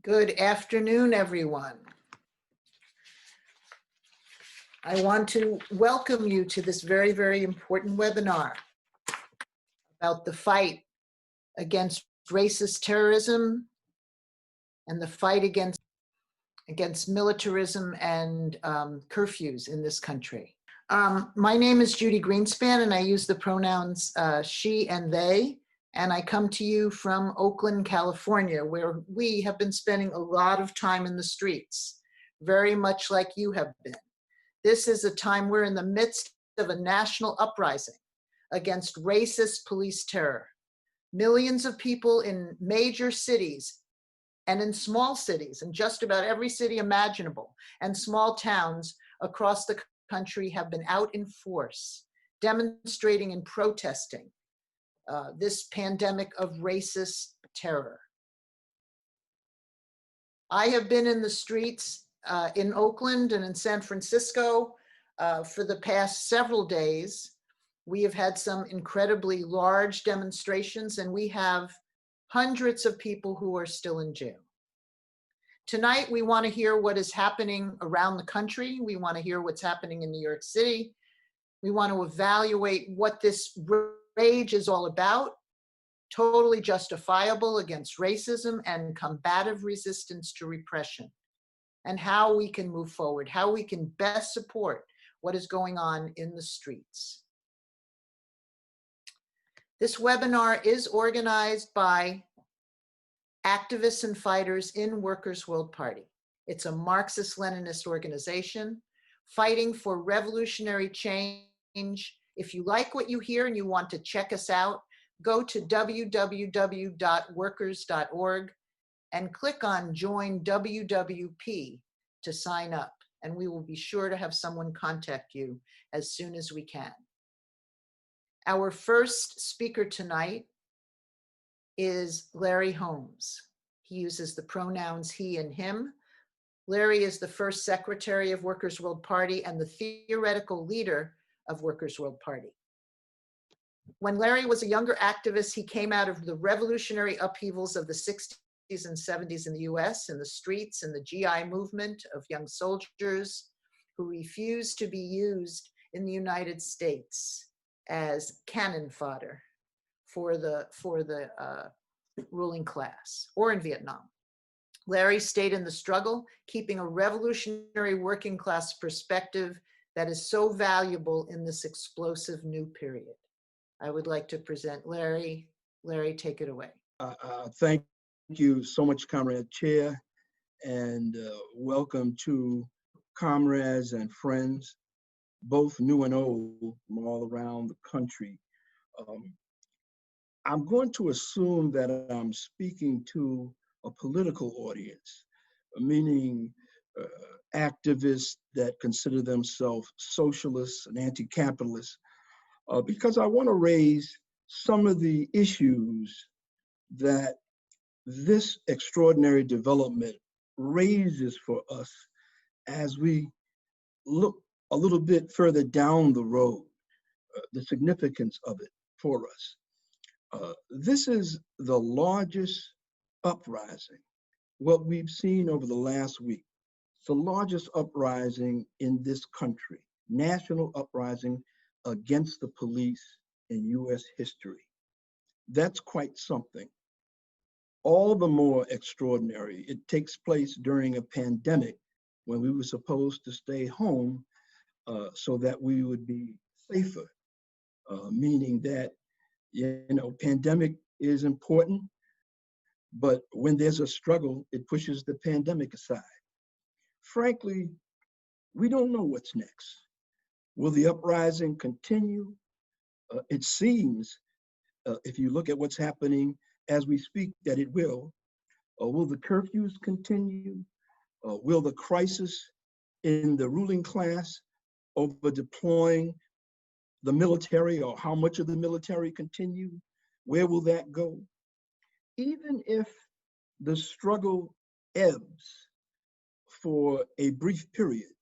Good afternoon, everyone. I want to welcome you to this very, very important webinar about the fight against racist terrorism and the fight against militarism and curfews in this country. My name is Judy Greenspan, and I use the pronouns she and they. And I come to you from Oakland, California, where we have been spending a lot of time in the streets, very much like you have been. This is a time we're in the midst of a national uprising against racist police terror. Millions of people in major cities and in small cities, in just about every city imaginable, and small towns across the country have been out in force, demonstrating and protesting this pandemic of racist terror. I have been in the streets in Oakland and in San Francisco for the past several days. We have had some incredibly large demonstrations, and we have hundreds of people who are still in jail. Tonight, we want to hear what is happening around the country. We want to hear what's happening in New York City. We want to evaluate what this rage is all about, totally justifiable against racism and combative resistance to repression, and how we can move forward, how we can best support what is going on in the streets. This webinar is organized by activists and fighters in Workers' World Party. It's a Marxist-Leninist organization fighting for revolutionary change. If you like what you hear and you want to check us out, go to www.workers.org and click on Join WWP to sign up, and we will be sure to have someone contact you as soon as we can. Our first speaker tonight is Larry Holmes. He uses the pronouns he and him. Larry is the first secretary of Workers' World Party and the theoretical leader of Workers' World Party. When Larry was a younger activist, he came out of the revolutionary upheavals of the 60s and 70s in the US, in the streets, and the GI movement of young soldiers who refused to be used in the United States as cannon fodder for the ruling class, or in Vietnam. Larry stayed in the struggle, keeping a revolutionary working class perspective that is so valuable in this explosive new period. I would like to present Larry. Larry, take it away. Thank you so much, Comrade Chair, and welcome to comrades and friends, both new and old, from all around the country. I'm going to assume that I'm speaking to a political audience, meaning activists that consider themselves socialists and anti-capitalists, because I want to raise some of the issues that this extraordinary development raises for us as we look a little bit further down the road, the significance of it for us. This is the largest uprising, what we've seen over the last week. It's the largest uprising in this country, national uprising against the police in US history. That's quite something. All the more extraordinary, it takes place during a pandemic when we were supposed to stay home so that we would be safer, meaning that, pandemic is important, but when there's a struggle, it pushes the pandemic aside. Frankly, we don't know what's next. Will the uprising continue? It seems, if you look at what's happening as we speak, that it will. Will the curfews continue? Will the crisis in the ruling class over deploying the military, or how much of the military continue? Where will that go? Even if the struggle ebbs for a brief period,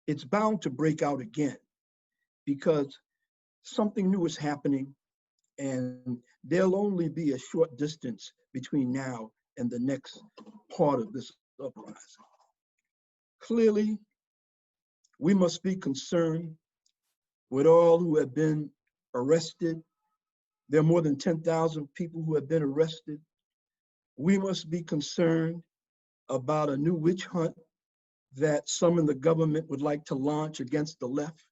it's bound to break out again, because something new is happening, and there'll only be a short distance between now and the next part of this uprising. Clearly, we must be concerned with all who have been arrested. There are more than 10,000 people who have been arrested. We must be concerned about a new witch hunt that some in the government would like to launch against the left,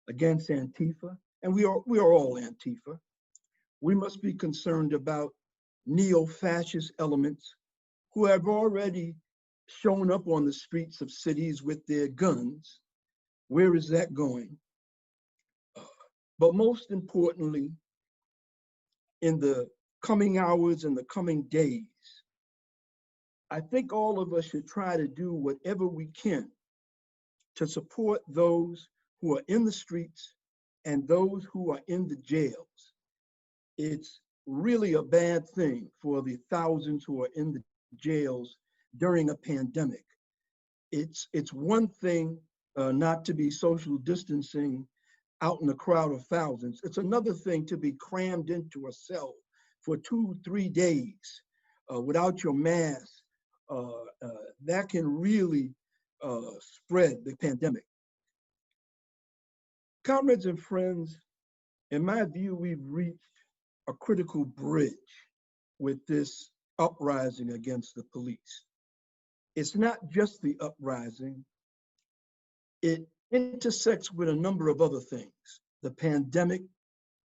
against Antifa, and we are all Antifa. We must be concerned about neo-fascist elements who have already shown up on the streets of cities with their guns. Where is that going? But most importantly, in the coming hours and the coming days, I think all of us should try to do whatever we can to support those who are in the streets and those who are in the jails. It's really a bad thing for the thousands who are in the jails during a pandemic. It's one thing not to be social distancing out in a crowd of thousands. It's another thing to be crammed into a cell for 2-3 days without your mask. That can really spread the pandemic. Comrades and friends, in my view, we've reached a critical bridge with this uprising against the police. It's not just the uprising, it intersects with a number of other things. The pandemic,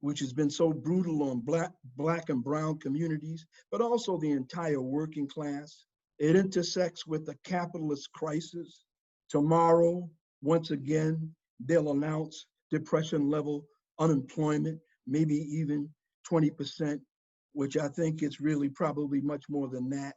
which has been so brutal on black and brown communities, but also the entire working class. It intersects with the capitalist crisis. Tomorrow, once again, they'll announce depression level unemployment, maybe even 20%, which I think is really probably much more than that.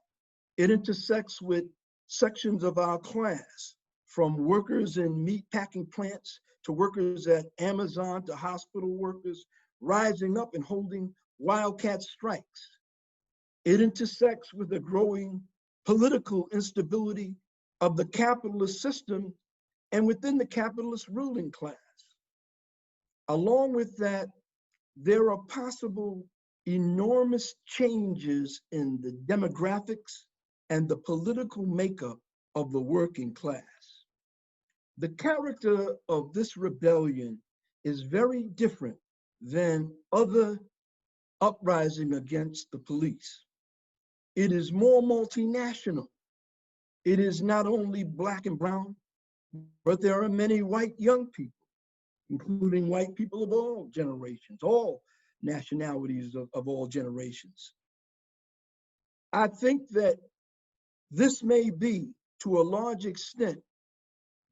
It intersects with sections of our class, from workers in meat packing plants to workers at Amazon to hospital workers, rising up and holding wildcat strikes. It intersects with the growing political instability of the capitalist system and within the capitalist ruling class. Along with that, there are possible enormous changes in the demographics and the political makeup of the working class. The character of this rebellion is very different than other uprising against the police. It is more multinational. It is not only black and brown, but there are many white young people, including white people of all generations, all nationalities of all generations. I think that this may be, to a large extent,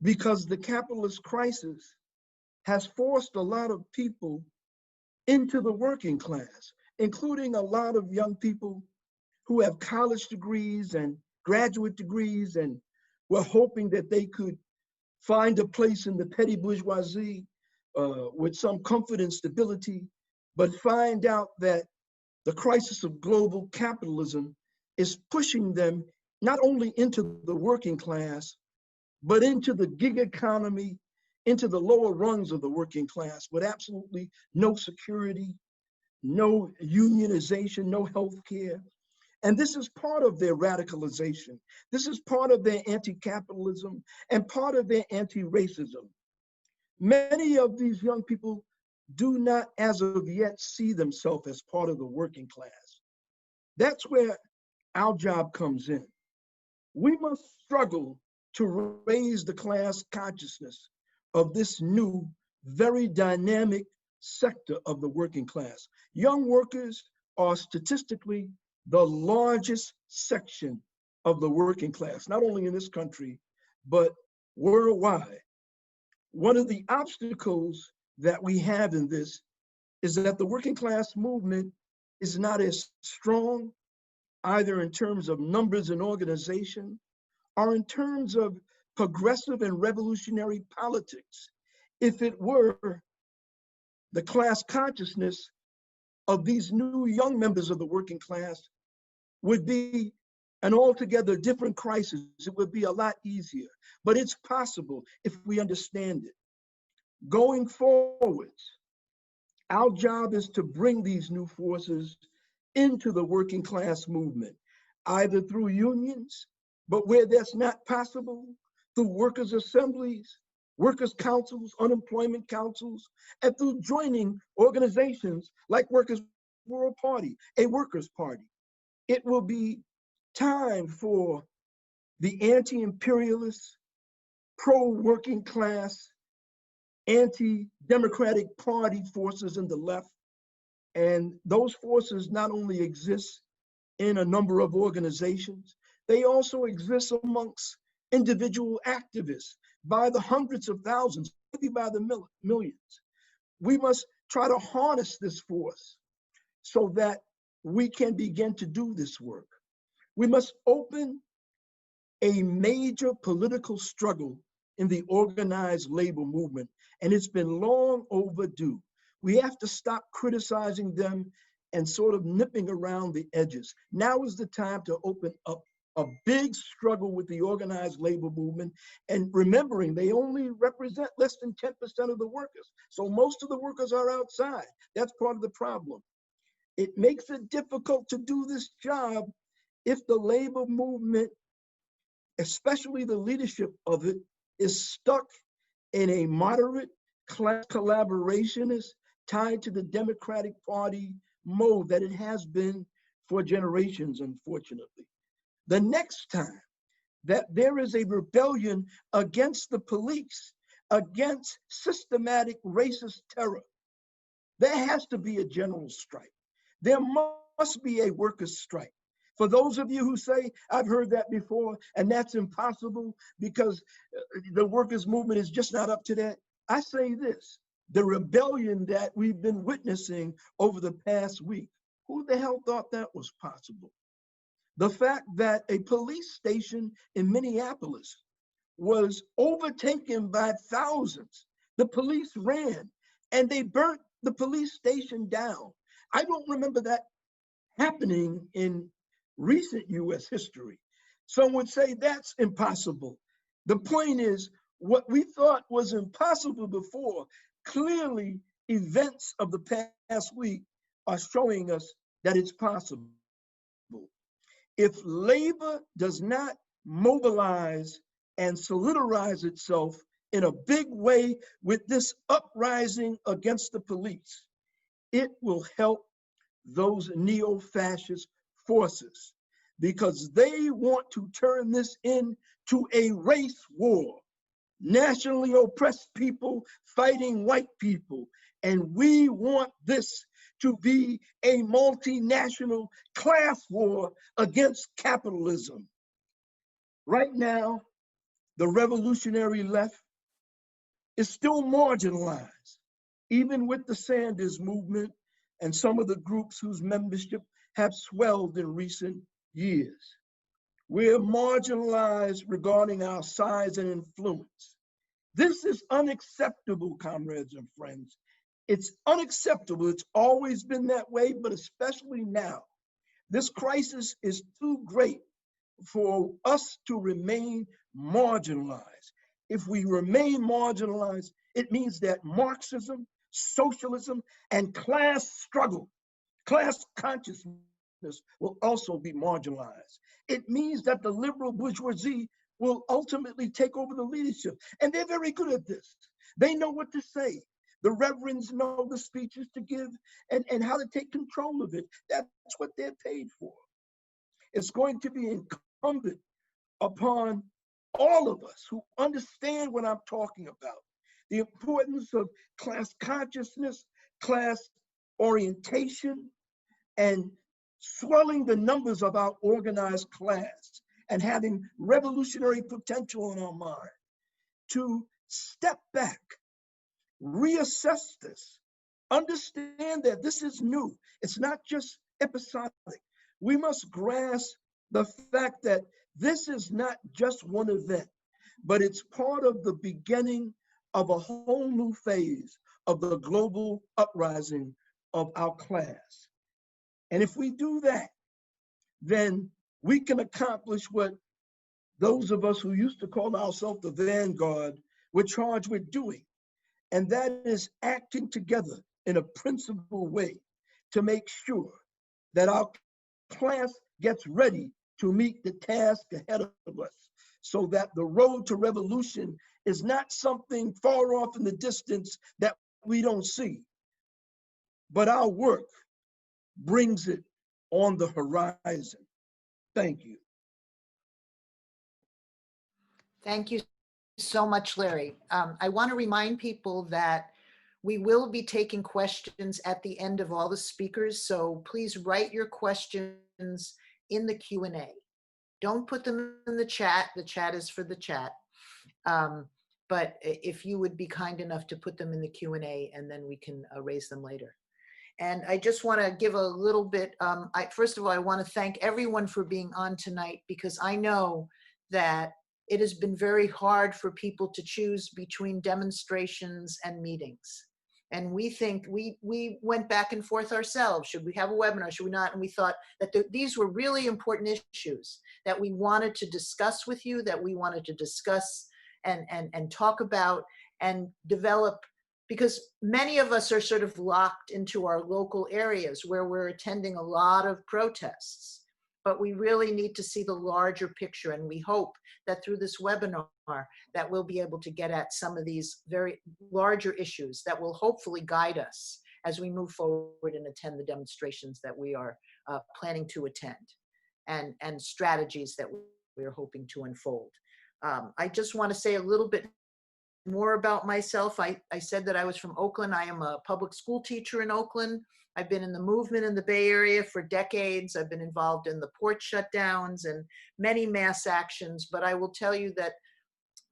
because the capitalist crisis has forced a lot of people into the working class, including a lot of young people who have college degrees and graduate degrees and were hoping that they could find a place in the petty bourgeoisie with some comfort and stability, but find out that the crisis of global capitalism is pushing them not only into the working class, but into the gig economy, into the lower rungs of the working class with absolutely no security, no unionization, no health care. And this is part of their radicalization. This is part of their anti-capitalism and part of their anti-racism. Many of these young people do not, as of yet, see themselves as part of the working class. That's where our job comes in. We must struggle to raise the class consciousness of this new, very dynamic sector of the working class. Young workers are statistically the largest section of the working class, not only in this country, but worldwide. One of the obstacles that we have in this is that the working class movement is not as strong, either in terms of numbers and organization, or in terms of progressive and revolutionary politics. If it were, the class consciousness of these new young members of the working class would be an altogether different crisis. It would be a lot easier, but it's possible if we understand it. Going forwards, our job is to bring these new forces into the working class movement. either through unions, but where that's not possible, through workers' assemblies, workers' councils, unemployment councils, and through joining organizations like Workers' World Party, a workers' party. It will be time for the anti-imperialist, pro-working class, anti-democratic party forces in the left. And those forces not only exist in a number of organizations, they also exist amongst individual activists by the hundreds of thousands, maybe by the millions. We must try to harness this force so that we can begin to do this work. We must open a major political struggle in the organized labor movement, and it's been long overdue. We have to stop criticizing them and sort of nipping around the edges. Now is the time to open up a big struggle with the organized labor movement, and remembering they only represent less than 10% of the workers. So most of the workers are outside. That's part of the problem. It makes it difficult to do this job if the labor movement, especially the leadership of it, is stuck in a moderate class collaborationist tied to the Democratic Party mode that it has been for generations, unfortunately. The next time that there is a rebellion against the police, against systematic racist terror, there has to be a general strike. There must be a workers' strike. For those of you who say, I've heard that before, and that's impossible because the workers' movement is just not up to that, I say this: the rebellion that we've been witnessing over the past week, who the hell thought that was possible? The fact that a police station in Minneapolis was overtaken by thousands. The police ran and they burnt the police station down. I don't remember that happening in recent US history. Some would say that's impossible. The point is, what we thought was impossible before, clearly events of the past week are showing us that it's possible. If labor does not mobilize and solidarize itself in a big way with this uprising against the police, it will help those neo-fascist forces because they want to turn this into a race war. Nationally oppressed people fighting white people. And we want this to be a multinational class war against capitalism. Right now, the revolutionary left is still marginalized, even with the Sanders movement and some of the groups whose membership have swelled in recent years. We're marginalized regarding our size and influence. This is unacceptable, comrades and friends. It's unacceptable. It's always been that way, but especially now. This crisis is too great for us to remain marginalized. If we remain marginalized, it means that Marxism, socialism, and class struggle, class consciousness will also be marginalized. It means that the liberal bourgeoisie will ultimately take over the leadership. And they're very good at this. They know what to say. The reverends know the speeches to give and how to take control of it. That's what they're paid for. It's going to be incumbent upon all of us who understand what I'm talking about, the importance of class consciousness, class orientation, and swelling the numbers of our organized class and having revolutionary potential in our mind to step back, reassess this, understand that this is new. It's not just episodic. We must grasp the fact that this is not just one event, but it's part of the beginning of a whole new phase of the global uprising of our class. And if we do that, then we can accomplish what those of us who used to call ourselves the vanguard were charged with doing. And that is acting together in a principled way to make sure that our class gets ready to meet the task ahead of us, so that the road to revolution is not something far off in the distance that we don't see, but our work brings it on the horizon. Thank you. Thank you so much, Larry. I want to remind people that we will be taking questions at the end of all the speakers, so please write your questions in the Q&A. Don't put them in the chat is for the chat. But if you would be kind enough to put them in the Q&A, and then we can raise them later. And I just want to give a little bit, first of all, I want to thank everyone for being on tonight, because I know that it has been very hard for people to choose between demonstrations and meetings. And we think, we went back and forth ourselves. Should we have a webinar? Should we not? And we thought that these were really important issues that we wanted to discuss with you, that we wanted to discuss and talk about and develop, because many of us are sort of locked into our local areas where we're attending a lot of protests. But we really need to see the larger picture, and we hope that through this webinar that we'll be able to get at some of these very larger issues that will hopefully guide us as we move forward and attend the demonstrations that we are planning to attend, and strategies that we're hoping to unfold. I just want to say a little bit more about myself. I said that I was from Oakland. I am a public school teacher in Oakland. I've been in the movement in the Bay Area for decades. I've been involved in the port shutdowns and many mass actions, but I will tell you that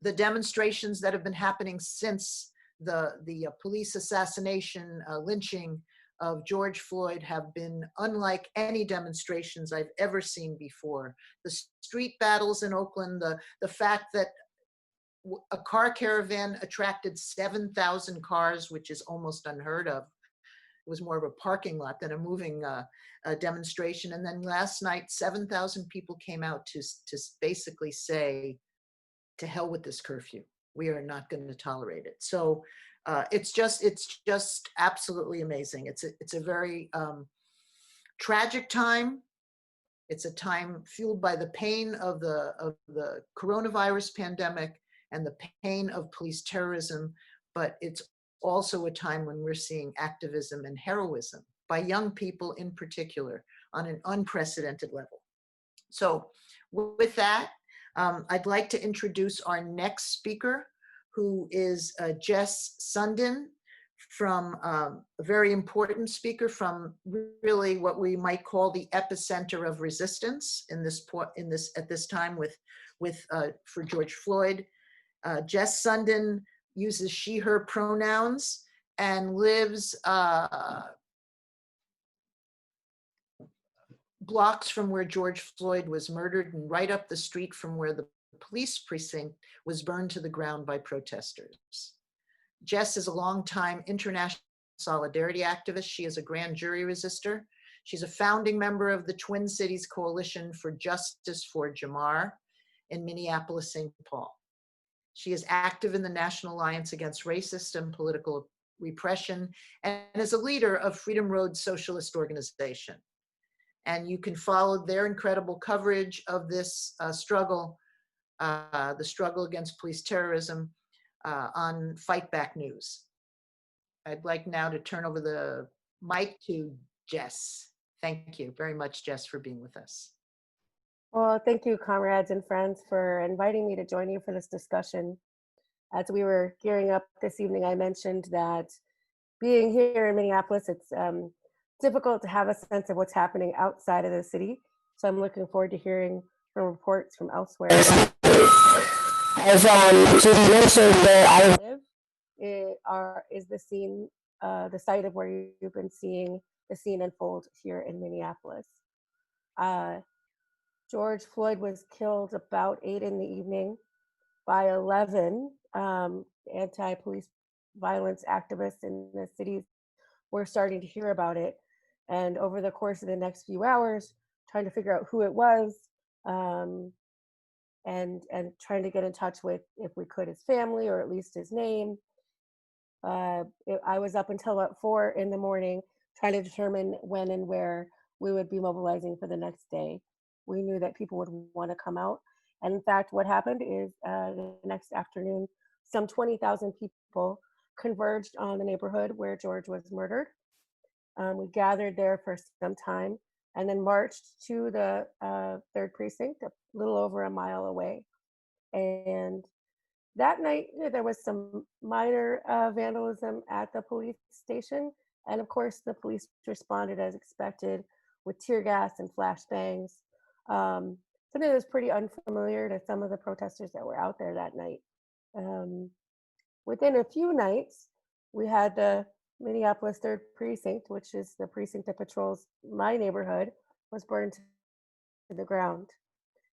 the demonstrations that have been happening since the police assassination, lynching of George Floyd have been unlike any demonstrations I've ever seen before. The street battles in Oakland, the fact that a car caravan attracted 7,000 cars, which is almost unheard of. It was more of a parking lot than a moving demonstration. And then last night, 7,000 people came out to basically say, to hell with this curfew. We are not going to tolerate it. So it's just absolutely amazing. It's a very tragic time. It's a time fueled by the pain of the coronavirus pandemic and the pain of police terrorism, but it's also a time when we're seeing activism and heroism by young people in particular on an unprecedented level. So with that, I'd like to introduce our next speaker, who is Jes Sundin, from a very important speaker from really what we might call the epicenter of resistance at this time for George Floyd. Jes Sundin uses she, her pronouns and lives blocks from where George Floyd was murdered and right up the street from where the police precinct was burned to the ground by protesters. Jes is a longtime international solidarity activist. She is a grand jury resistor. She's a founding member of the Twin Cities Coalition for Justice for Jamar in Minneapolis, St. Paul. She is active in the National Alliance Against Racist and Political Repression and is a leader of Freedom Road Socialist Organization. And you can follow their incredible coverage of this struggle, the struggle against police terrorism, on Fight Back News. I'd like now to turn over the mic to Jes. Thank you very much, Jes, for being with us. Well, thank you, comrades and friends, for inviting me to join you for this discussion. As we were gearing up this evening, I mentioned that being here in Minneapolis, it's difficult to have a sense of what's happening outside of the city. So I'm looking forward to hearing from reports from elsewhere. As Judy mentioned, where I live is the scene, the site of where you've been seeing the scene unfold here in Minneapolis. George Floyd was killed about 8 in the evening by 11 anti-police violence activists in the cities. We're starting to hear about it. And over the course of the next few hours, trying to figure out who it was, and trying to get in touch with, if we could, his family or at least his name. I was up until about 4 in the morning trying to determine when and where we would be mobilizing for the next day. we knew that people would want to come out. And in fact, what happened is the next afternoon, some 20,000 people converged on the neighborhood where George was murdered. We gathered there for some time and then marched to the 3rd precinct, a little over a mile away. And that night, there was some minor vandalism at the police station. And of course, the police responded as expected with tear gas and flashbangs. Something that was pretty unfamiliar to some of the protesters that were out there that night. Within a few nights, we had the Minneapolis 3rd Precinct, which is the precinct that patrols my neighborhood, was burned to the ground.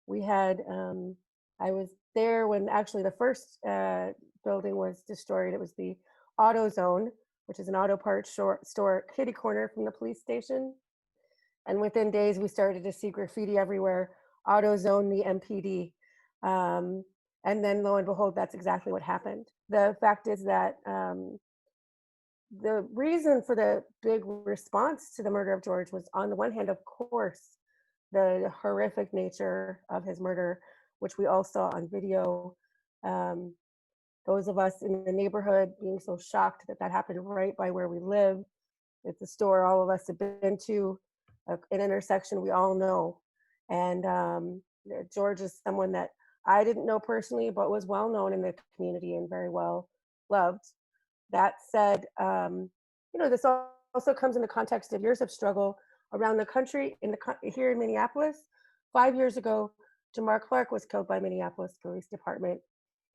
We had, I was there when actually the first building was destroyed. It was the Auto Zone, which is an auto parts store kitty corner from the police station. And within days, we started to see graffiti everywhere, Auto Zone, the MPD. And then lo and behold, that's exactly what happened. The fact is that the reason for the big response to the murder of George was, on the one hand, of course, the horrific nature of his murder, which we all saw on video. Those of us in the neighborhood being so shocked that that happened right by where we live. It's a store all of us have been to, an intersection we all know. And George is someone that I didn't know personally, but was well known in the community and very well loved. That said, this also comes in the context of years of struggle around the country. Here in Minneapolis, 5 years ago, Jamar Clark was killed by Minneapolis Police Department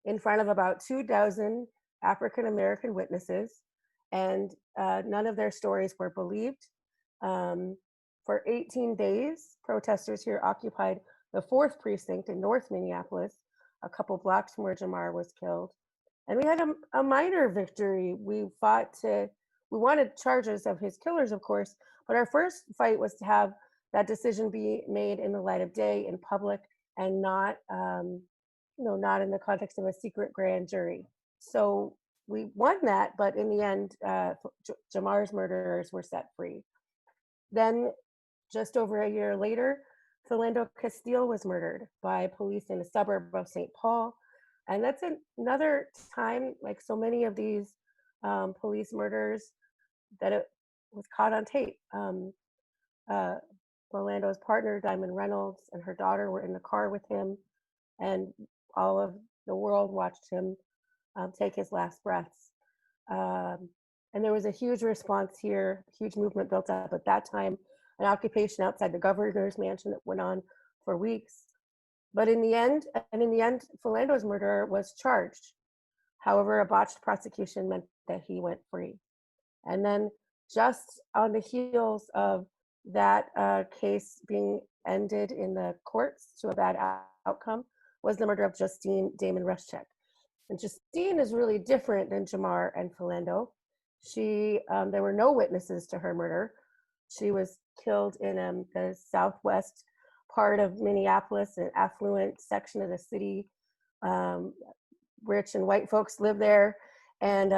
in front of about 24 African-American witnesses, and none of their stories were believed. For 18 days, protesters here occupied the 4th precinct in North Minneapolis, a couple blocks from where Jamar was killed. And we had a minor victory. We wanted charges of his killers, of course, but our first fight was to have that decision be made in the light of day, in public, and not in the context of a secret grand jury. So we won that, but in the end, Jamar's murderers were set free. Then, just over a year later, Philando Castile was murdered by police in a suburb of St. Paul. And that's another time, like so many of these police murders, that it was caught on tape. Philando's partner, Diamond Reynolds, and her daughter were in the car with him, and all of the world watched him take his last breaths. And there was a huge response here, huge movement built up at that time, an occupation outside the governor's mansion that went on for weeks. But in the end, Philando's murderer was charged. However, a botched prosecution meant that he went free. And then just on the heels of that case being ended in the courts to a bad outcome was the murder of Justine Damon Rushcheck. And Justine is really different than Jamar and Philando. There were no witnesses to her murder. She was killed in the southwest part of Minneapolis, an affluent section of the city. Rich and white folks live there. And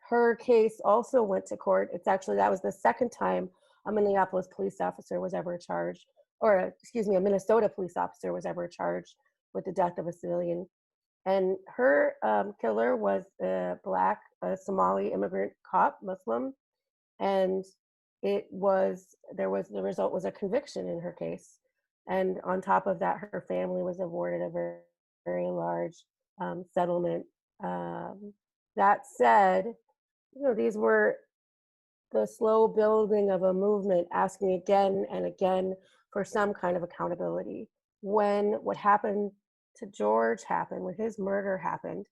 her case also went to court. That was the second time a Minneapolis police officer was ever charged, a Minnesota police officer was ever charged with the death of a civilian. And her killer was a Somali immigrant cop, Muslim. And the result was a conviction in her case. And on top of that, her family was awarded a very, very large settlement. That said, these were the slow building of a movement asking again and again for some kind of accountability. When what happened to George happened, when his murder happened,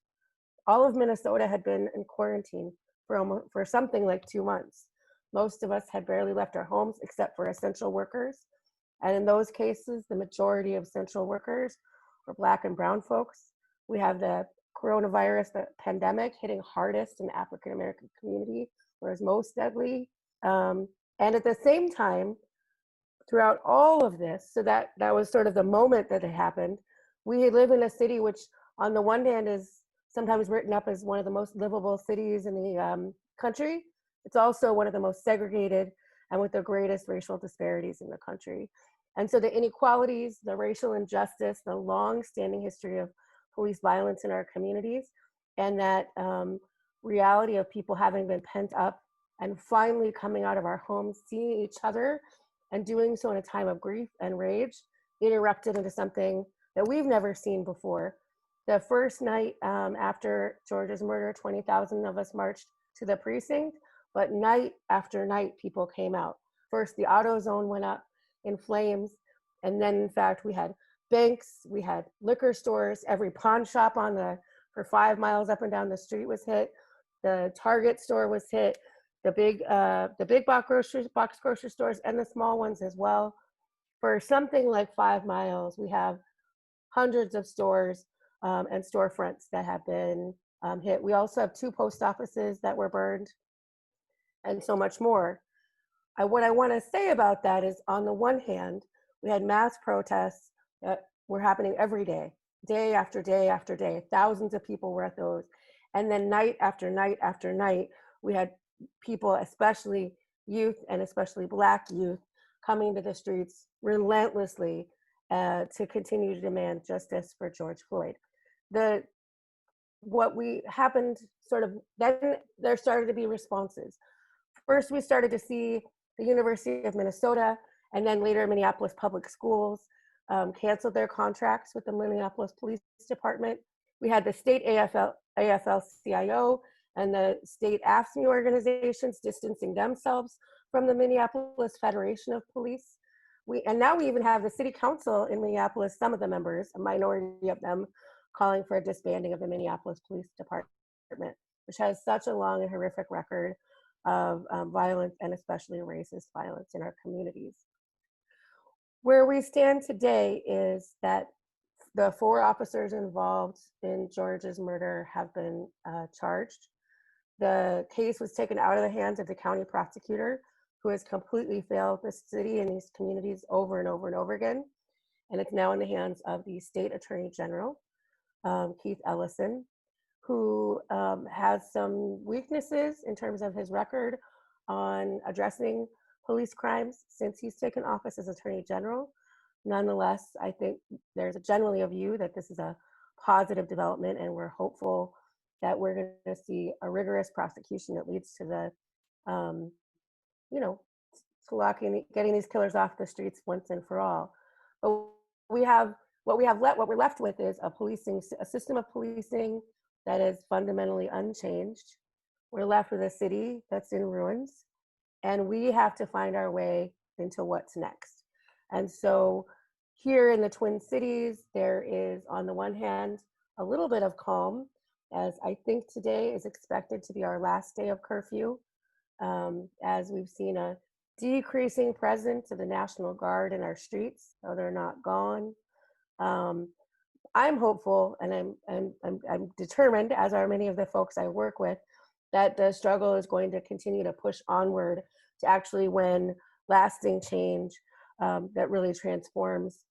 all of Minnesota had been in quarantine for something like 2 months. Most of us had barely left our homes except for essential workers. And in those cases, the majority of essential workers were Black and brown folks. We have the coronavirus, the pandemic, hitting hardest in the African-American community, where it's most deadly. And at the same time, throughout all of this, so that was sort of the moment that it happened, we live in a city which on the one hand is sometimes written up as one of the most livable cities in the country. It's also one of the most segregated and with the greatest racial disparities in the country. And so the inequalities, the racial injustice, the long-standing history of police violence in our communities, and that reality of people having been pent up and finally coming out of our homes, seeing each other, and doing so in a time of grief and rage, it erupted into something that we've never seen before. The first night after George's murder, 20,000 of us marched to the precinct, but night after night, people came out. First, the auto zone went up in flames, and then in fact, we had banks, we had liquor stores, every pawn shop for 5 miles up and down the street was hit. The Target store was hit, the big box grocery stores, and the small ones as well. For something like 5 miles, we have hundreds of stores and storefronts that have been hit. We also have 2 post offices that were burned, and so much more. What I want to say about that is, on the one hand, we had mass protests that were happening every day, day after day after day. Thousands of people were at those. And then night after night after night, we had people, especially youth and especially Black youth, coming to the streets relentlessly to continue to demand justice for George Floyd. What happened sort of, then there started to be responses. First, we started to see the University of Minnesota, and then later Minneapolis Public Schools canceled their contracts with the Minneapolis Police Department. We had the state AFL-CIO and the state AFSCME organizations distancing themselves from the Minneapolis Federation of Police. And now we even have the city council in Minneapolis, some of the members, a minority of them, calling for a disbanding of the Minneapolis Police Department, which has such a long and horrific record of violence, and especially racist violence in our communities. Where we stand today is that the 4 officers involved in George's murder have been charged. The case was taken out of the hands of the county prosecutor, who has completely failed the city and these communities over and over and over again. And it's now in the hands of the state attorney general, Keith Ellison, who has some weaknesses in terms of his record on addressing police crimes since he's taken office as attorney general. Nonetheless, I think there's generally a view that this is a positive development, and we're hopeful that we're going to see a rigorous prosecution that leads to the, to getting these killers off the streets once and for all. But what we're left with is a system of policing that is fundamentally unchanged. We're left with a city that's in ruins, and we have to find our way into what's next. And so here in the Twin Cities, there is, on the one hand, a little bit of calm, as I think today is expected to be our last day of curfew, as we've seen a decreasing presence of the National Guard in our streets, so they're not gone. I'm hopeful, and I'm determined, as are many of the folks I work with, that the struggle is going to continue to push onward to actually win lasting change that really transforms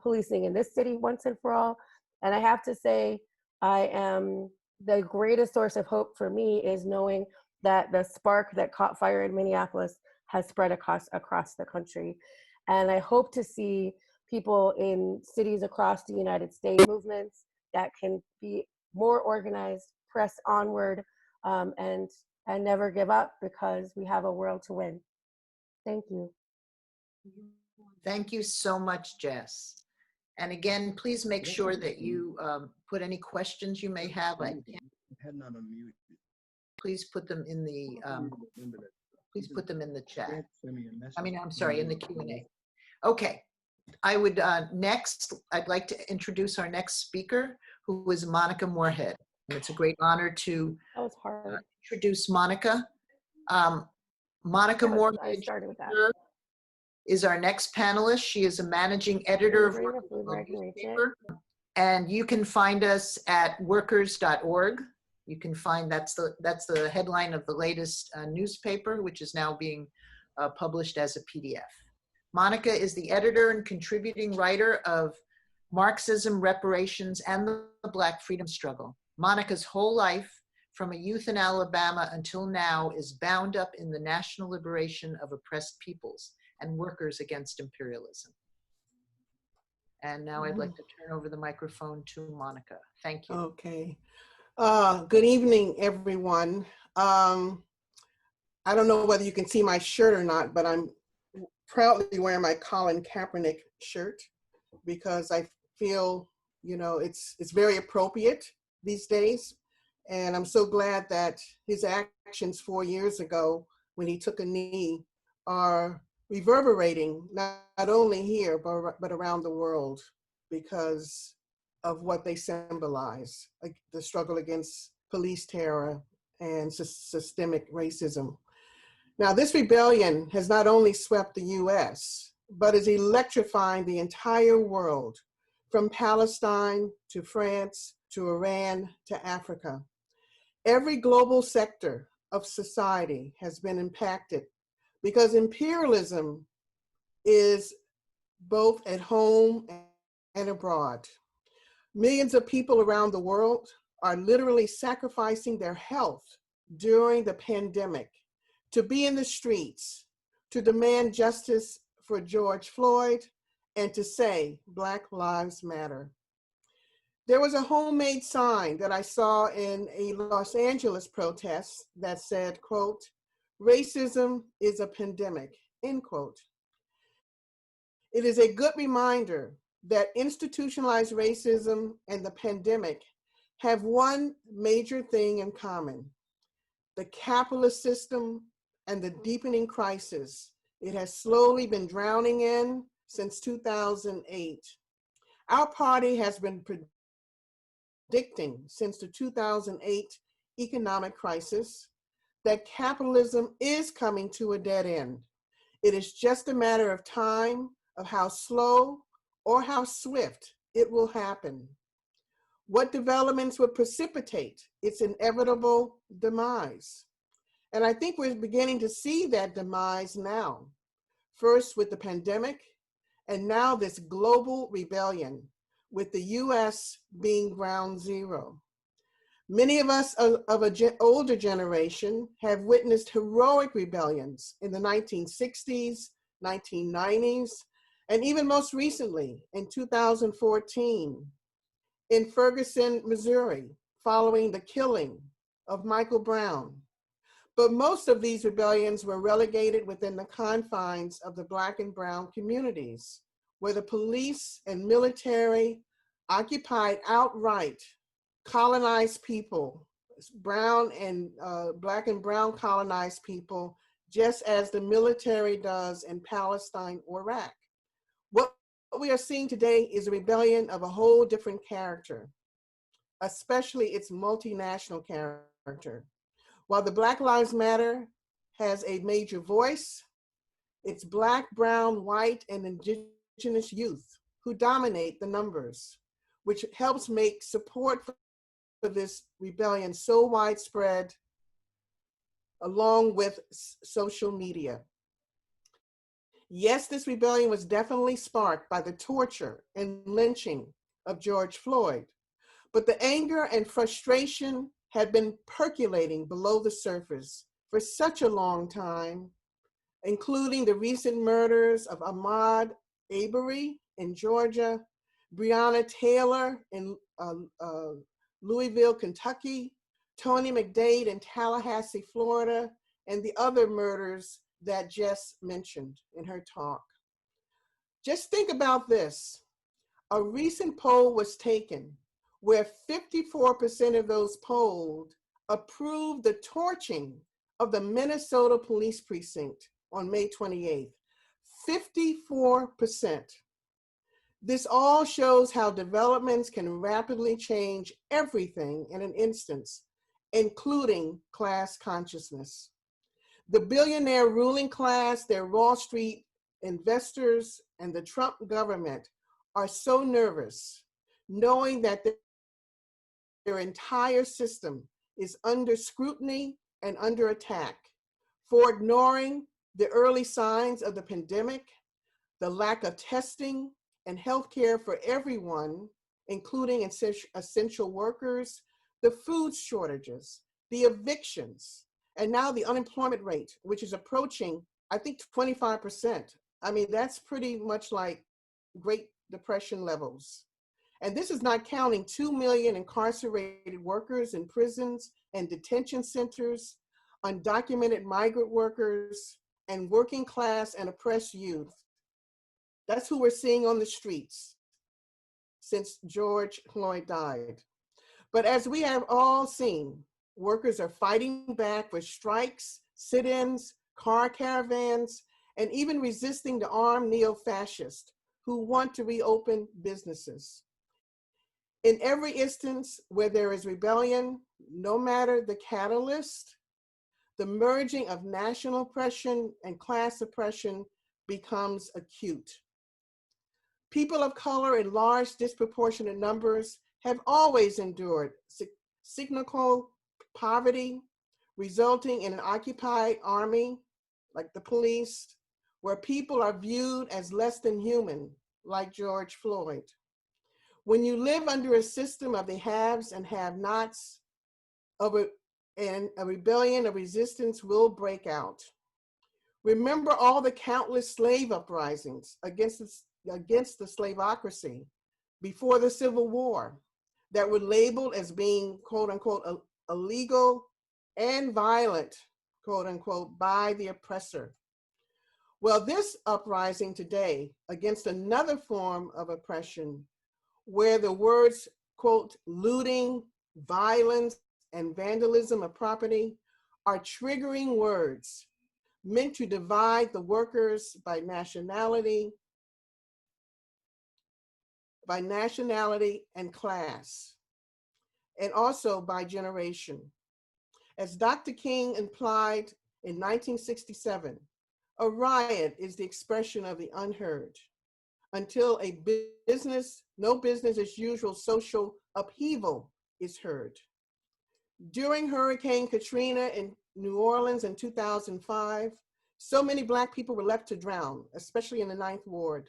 policing in this city once and for all. And I have to say, the greatest source of hope for me is knowing that the spark that caught fire in Minneapolis has spread across the country. And I hope to see people in cities across the United States, movements that can be more organized, press onward, and never give up, because we have a world to win. Thank you. Thank you so much, Jes. And again, please make sure that you put any questions you may have. Please put them in the chat. I'm sorry, in the Q&A. Okay. I would I'd like to introduce our next speaker, who is Monica Morehead. And it's a great honor to introduce Monica. Monica Morehead is our next panelist. She is a managing editor of newspaper, and you can find us at workers.org. You can find that's the headline of the latest newspaper, which is now being published as a PDF. Monica is the editor and contributing writer of Marxism, Reparations, and the Black Freedom Struggle. Monica's whole life, from a youth in Alabama until now, is bound up in the national liberation of oppressed peoples and workers against imperialism. And now I'd like to turn over the microphone to Monica. Thank you. Okay. Good evening, everyone. I don't know whether you can see my shirt or not, but I'm proudly wearing my Colin Kaepernick shirt because I feel, it's very appropriate these days. And I'm so glad that his actions 4 years ago when he took a knee are reverberating, not only here, but around the world because of what they symbolize, like the struggle against police terror and systemic racism. Now, this rebellion has not only swept the US, but is electrifying the entire world, from Palestine to France to Iran to Africa. Every global sector of society has been impacted because imperialism is both at home and abroad. Millions of people around the world are literally sacrificing their health during the pandemic to be in the streets, to demand justice for George Floyd, and to say Black Lives Matter. There was a homemade sign that I saw in a Los Angeles protest that said, quote, "Racism is a pandemic," end quote. It is a good reminder that institutionalized racism and the pandemic have one major thing in common: the capitalist system and the deepening crisis it has slowly been drowning in since 2008. Our party has been predicting since the 2008 economic crisis that capitalism is coming to a dead end. It is just a matter of time of how slow or how swift it will happen. What developments would precipitate its inevitable demise? And I think we're beginning to see that demise now. First with the pandemic, and now this global rebellion, with the US being ground zero. Many of us of an older generation have witnessed heroic rebellions in the 1960s, 1990s, and even most recently in 2014 in Ferguson, Missouri, following the killing of Michael Brown. But most of these rebellions were relegated within the confines of the Black and Brown communities, where the police and military occupied outright colonized people, brown and Black and brown colonized people, just as the military does in Palestine or Iraq. What we are seeing today is a rebellion of a whole different character, especially its multinational character. While the Black Lives Matter has a major voice, it's Black, brown, white, and indigenous youth who dominate the numbers, which helps make support for this rebellion so widespread, along with social media. Yes, this rebellion was definitely sparked by the torture and lynching of George Floyd, but the anger and frustration had been percolating below the surface for such a long time, including the recent murders of Ahmaud Arbery in Georgia, Breonna Taylor in Louisville, Kentucky, Tony McDade in Tallahassee, Florida, and the other murders that Jes mentioned in her talk. Just think about this. A recent poll was taken where 54% of those polled approved the torching of the Minnesota police precinct on May 28th. 54%. This all shows how developments can rapidly change everything in an instance, including class consciousness. The billionaire ruling class, their Wall Street investors, and the Trump government are so nervous, knowing that their entire system is under scrutiny and under attack for ignoring the early signs of the pandemic, the lack of testing and healthcare for everyone, including essential workers, the food shortages, the evictions, and now the unemployment rate, which is approaching, I think, 25%. I mean, that's pretty much like Great depression levels. And this is not counting 2 million incarcerated workers in prisons and detention centers, undocumented migrant workers, and working class and oppressed youth. That's who we're seeing on the streets since George Floyd died. But as we have all seen, workers are fighting back with strikes, sit-ins, car caravans, and even resisting the armed neo-fascists who want to reopen businesses. In every instance where there is rebellion, no matter the catalyst, the merging of national oppression and class oppression becomes acute. People of color in large disproportionate numbers have always endured cyclical poverty, resulting in an occupied army, like the police, where people are viewed as less than human, like George Floyd. When you live under a system of the haves and have-nots, and a rebellion, a resistance will break out. Remember all the countless slave uprisings against the slaveocracy before the Civil War that were labeled as being, quote unquote, illegal and violent, quote unquote, by the oppressor. Well, this uprising today against another form of oppression, where the words, quote, looting, violence, and vandalism of property are triggering words meant to divide the workers by nationality and class, and also by generation. As Dr. King implied in 1967, a riot is the expression of the unheard until no business as usual social upheaval is heard. During Hurricane Katrina in New Orleans in 2005, so many Black people were left to drown, especially in the Ninth Ward,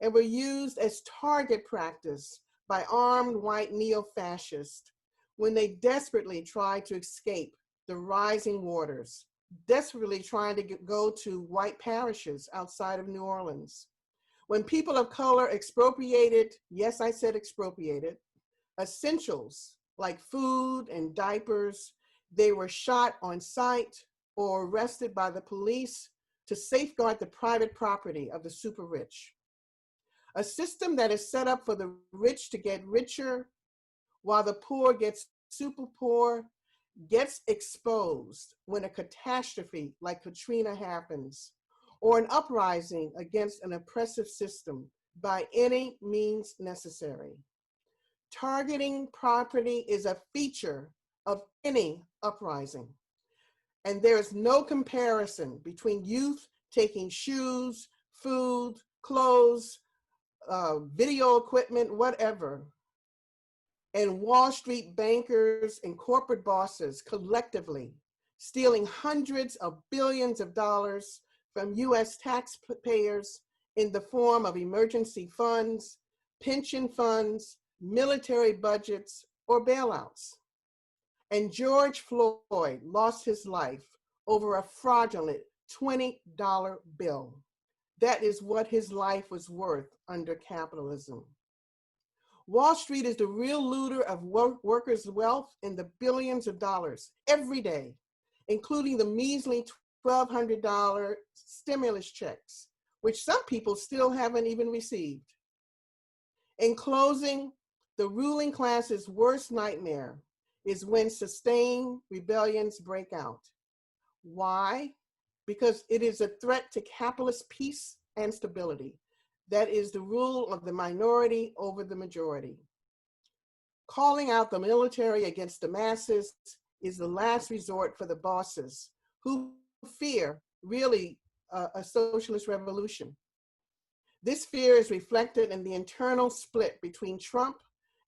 and were used as target practice by armed white neo-fascists when they desperately tried to escape the rising waters, desperately trying to go to white parishes outside of New Orleans. When people of color expropriated, yes, I said expropriated, essentials like food and diapers, they were shot on sight or arrested by the police to safeguard the private property of the super rich. A system that is set up for the rich to get richer while the poor gets super poor gets exposed when a catastrophe like Katrina happens, or an uprising against an oppressive system by any means necessary. Targeting property is a feature of any uprising. And there is no comparison between youth taking shoes, food, clothes, video equipment, whatever, and Wall Street bankers and corporate bosses collectively stealing hundreds of billions of dollars from US taxpayers in the form of emergency funds, pension funds, military budgets, or bailouts. And George Floyd lost his life over a fraudulent $20 bill. That is what his life was worth under capitalism. Wall Street is the real looter of workers' wealth in the billions of dollars every day, including the measly $1,200 stimulus checks, which some people still haven't even received. In closing, the ruling class's worst nightmare is when sustained rebellions break out. Why? Because it is a threat to capitalist peace and stability. That is the rule of the minority over the majority. Calling out the military against the masses is the last resort for the bosses who fear really a socialist revolution. This fear is reflected in the internal split between Trump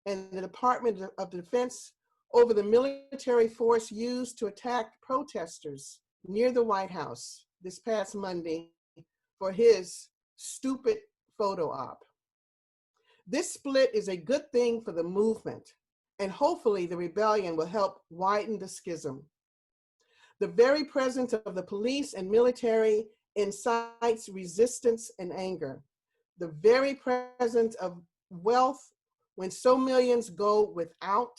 and the Department of Defense over the military force used to attack protesters near the White House this past Monday for his stupid photo op. This split is a good thing for the movement, and hopefully the rebellion will help widen the schism. The very presence of the police and military incites resistance and anger. the very presence of wealth, when so millions go without,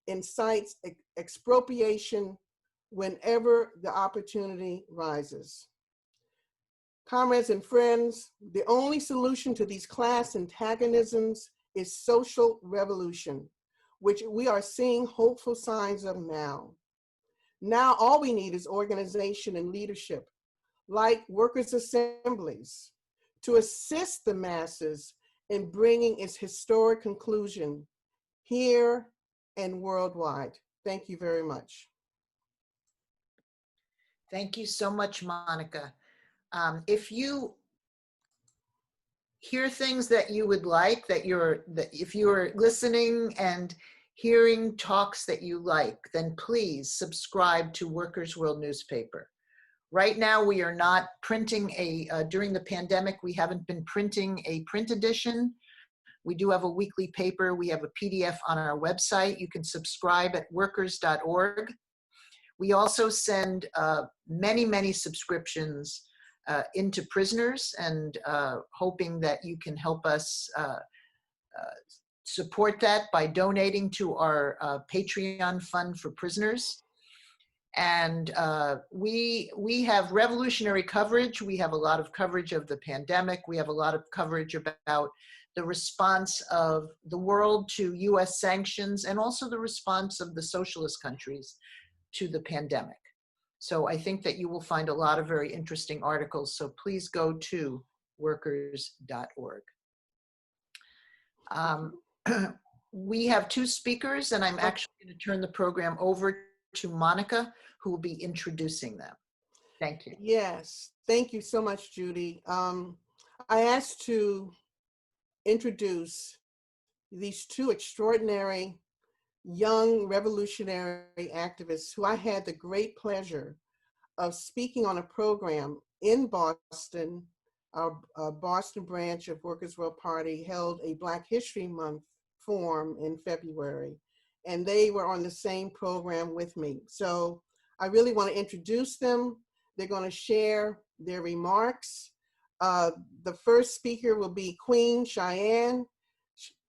incites expropriation whenever the opportunity rises. Comrades and friends, the only solution to these class antagonisms is social revolution, which we are seeing hopeful signs of now. Now all we need is organization and leadership, like workers' assemblies, to assist the masses in bringing its historic conclusion here and worldwide. Thank you very much. Thank you so much, Monica. If you hear things that you would like, if you're listening and hearing talks that you like, then please subscribe to Workers' World newspaper. Right now, we are not printing during the pandemic, we haven't been printing a print edition. We do have a weekly paper. We have a PDF on our website. You can subscribe at workers.org. We also send many, many subscriptions into prisoners, and hoping that you can help us support that by donating to our Patreon fund for prisoners. And we have revolutionary coverage. We have a lot of coverage of the pandemic. We have a lot of coverage about the response of the world to US sanctions, and also the response of the socialist countries to the pandemic. So I think that you will find a lot of very interesting articles. So please go to workers.org. We have two speakers, and I'm actually going to turn the program over to Monica, who will be introducing them. Thank you. Yes, thank you so much, Judy. I asked to introduce these two extraordinary young revolutionary activists who I had the great pleasure of speaking on a program in Boston. Our Boston branch of Workers' World Party held a Black History Month forum in February, and they were on the same program with me. So I really want to introduce them. They're going to share their remarks. The first speaker will be Queen Cheyenne,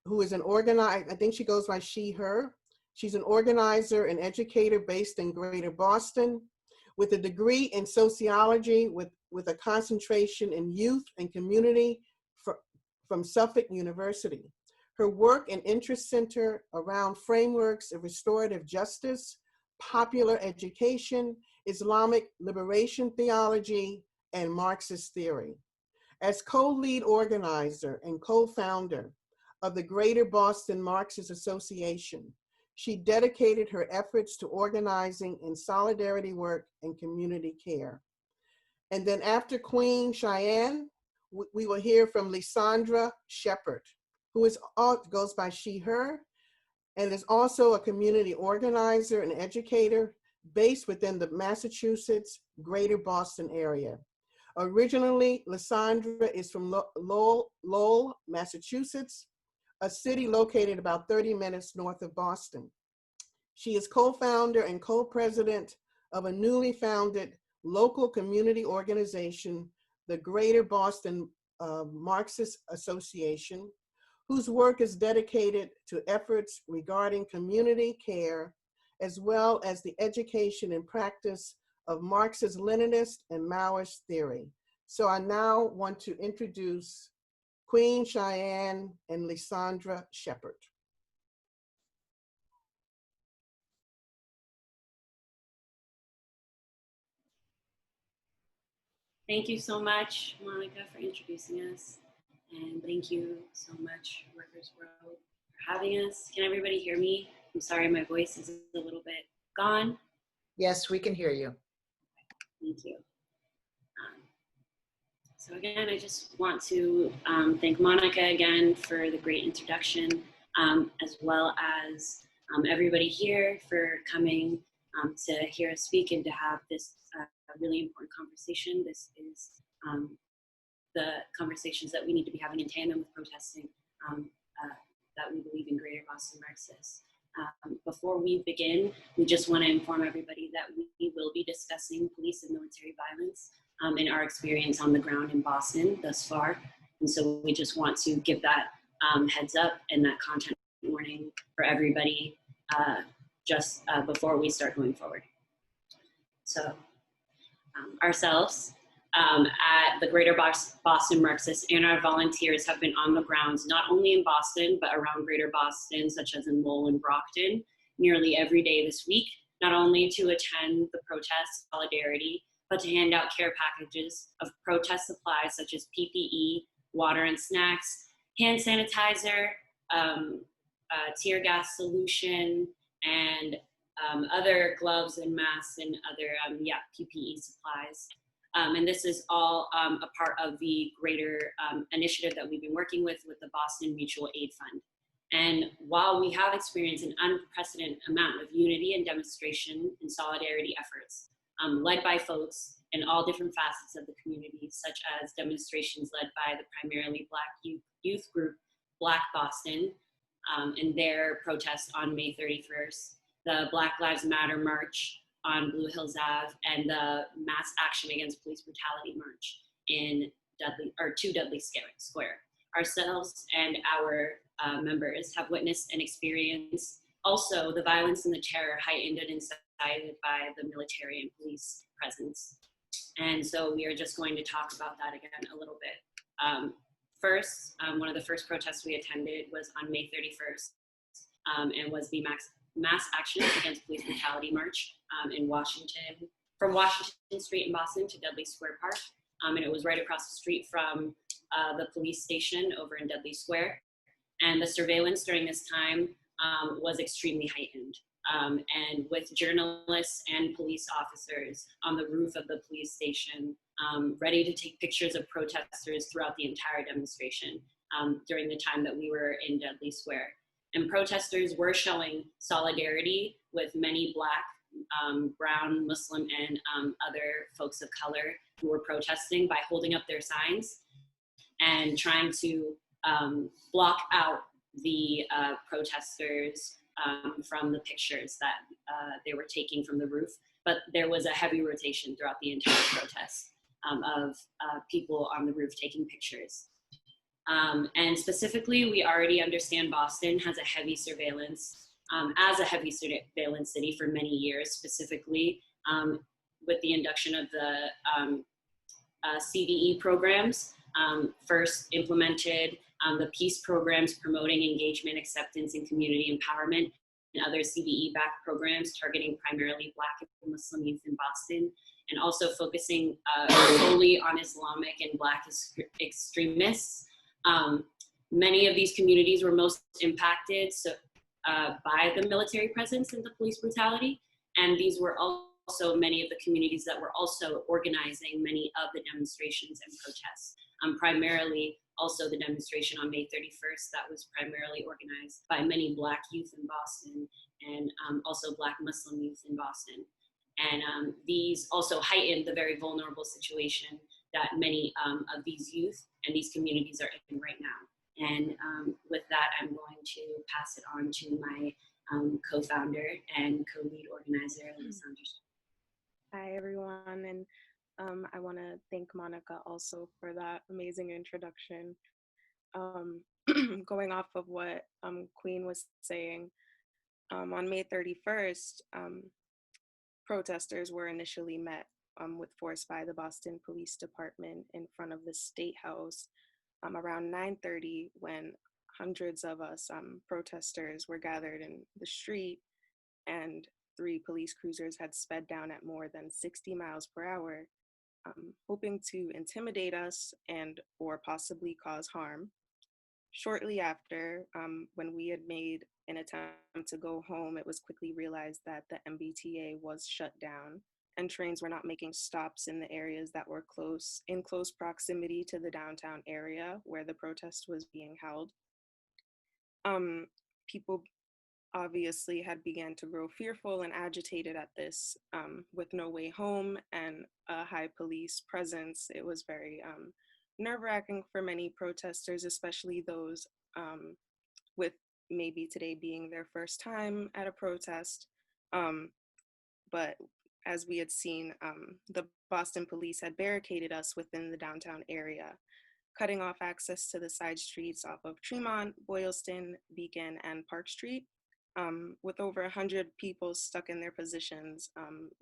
who is an organizer. I think she goes by she, her. She's an organizer and educator based in Greater Boston with a degree in sociology with a concentration in youth and community from Suffolk University. Her work and interests center around frameworks of restorative justice, popular education, Islamic liberation theology, and Marxist theory. As co-lead organizer and co-founder of the Greater Boston Marxist Association, she dedicated her efforts to organizing in solidarity work and community care. And then after Queen Cheyenne, we will hear from Lysandra Shepard, who goes by she, her, and is also a community organizer and educator based within the Massachusetts Greater Boston area. Originally, Lysandra is from Lowell, Massachusetts, a city located about 30 minutes north of Boston. She is co-founder and co-president of a newly founded local community organization, the Greater Boston Marxist Association, whose work is dedicated to efforts regarding community care, as well as the education and practice of Marxist-Leninist and Maoist theory. So I now want to introduce Queen Cheyenne and Lysandra Shepard. Thank you so much, Monica, for introducing us. And thank you so much, Workers' World, for having us. Can everybody hear me? I'm sorry, my voice is a little bit gone. Yes, we can hear you. Thank you. So again, I just want to thank Monica again for the great introduction, as well as everybody here for coming to hear us speak and to have this really important conversation. This is the conversations that we need to be having in tandem with protesting that we believe in Greater Boston Marxists. Before we begin, we just want to inform everybody that we will be discussing police and military violence in our experience on the ground in Boston thus far. And so we just want to give that heads up and that content warning for everybody just before we start going forward. So ourselves at the Greater Boston Marxists and our volunteers have been on the grounds, not only in Boston, but around Greater Boston, such as in Lowell and Brockton, nearly every day this week, not only to attend the protest solidarity, but to hand out care packages of protest supplies such as PPE, water and snacks, hand sanitizer, tear gas solution, and other gloves and masks and other PPE supplies. And this is all a part of the greater initiative that we've been working with the Boston Mutual Aid Fund. And while we have experienced an unprecedented amount of unity and demonstration and solidarity efforts, led by folks in all different facets of the community, such as demonstrations led by the primarily Black youth group, Black Boston, in their protest on May 31st, the Black Lives Matter March on Blue Hills Ave, and the Mass Action Against Police Brutality March in Dudley Square. Ourselves and our members have witnessed and experienced also the violence and the terror heightened and incited by the military and police presence. And so we are just going to talk about that again a little bit. First, one of the first protests we attended was on May 31st, and was the Mass Action Against Police Brutality March in Washington, from Washington Street in Boston to Dudley Square Park. And it was right across the street from the police station over in Dudley Square. And the surveillance during this time was extremely heightened. And with journalists and police officers on the roof of the police station, ready to take pictures of protesters throughout the entire demonstration during the time that we were in Dudley Square. And protesters were showing solidarity with many Black, brown, Muslim, and other folks of color who were protesting by holding up their signs and trying to block out the protesters from the pictures that they were taking from the roof. But there was a heavy rotation throughout the entire protest of people on the roof taking pictures. And specifically, we already understand Boston has a heavy surveillance, as a heavy surveillance city for many years, specifically with the induction of the CVE programs, first implemented the peace programs promoting engagement, acceptance, and community empowerment, and other CVE-backed programs targeting primarily Black and Muslim youth in Boston, and also focusing solely on Islamic and Black extremists. Many of these communities were most impacted by the military presence and the police brutality, and these were also many of the communities that were also organizing many of the demonstrations and protests. Primarily also the demonstration on May 31st that was primarily organized by many Black youth in Boston and also Black Muslim youth in Boston. And these also heightened the very vulnerable situation that many of these youth and these communities are in right now. And with that, I'm going to pass it on to my co-founder and co-lead organizer, Lysandra. Hi, everyone. And I want to thank Monica also for that amazing introduction. Going off of what Queen was saying, on May 31st, protesters were initially met with force by the Boston Police Department in front of the State House around 9:30, when hundreds of us protesters were gathered in the street, and 3 police cruisers had sped down at more than 60 miles per hour, hoping to intimidate us and or possibly cause harm. Shortly after, when we had made an attempt to go home, it was quickly realized that the MBTA was shut down and trains were not making stops in the areas that were in close proximity to the downtown area where the protest was being held. People obviously had begun to grow fearful and agitated at this, with no way home and a high police presence. It was very nerve-wracking for many protesters, especially those with maybe today being their first time at a protest. But as we had seen, the Boston police had barricaded us within the downtown area. cutting off access to the side streets off of Tremont, Boylston, Beacon, and Park Street. With over 100 people stuck in their positions,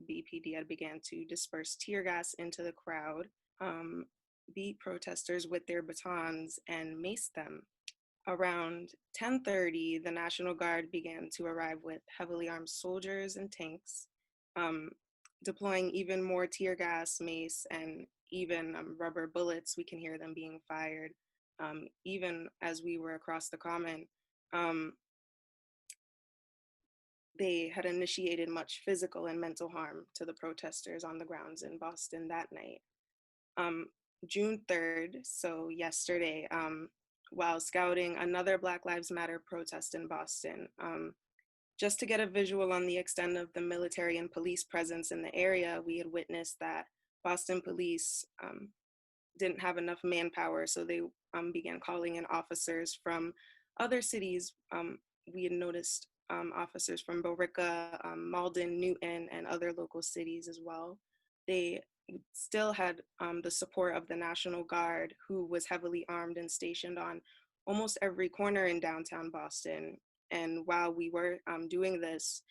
BPD had began to disperse tear gas into the crowd, beat protesters with their batons, and mace them. Around 10:30, the National Guard began to arrive with heavily armed soldiers and tanks, deploying even more tear gas, mace, and even rubber bullets. We can hear them being fired. Even as we were across the common, they had initiated much physical and mental harm to the protesters on the grounds in Boston that night. June 3rd, so yesterday, while scouting another Black Lives Matter protest in Boston, just to get a visual on the extent of the military and police presence in the area, we had witnessed that Boston police didn't have enough manpower, so they began calling in officers from other cities. We had noticed officers from Borica, Malden, Newton, and other local cities as well. They still had the support of the National Guard, who was heavily armed and stationed on almost every corner in downtown Boston. And while we were doing this,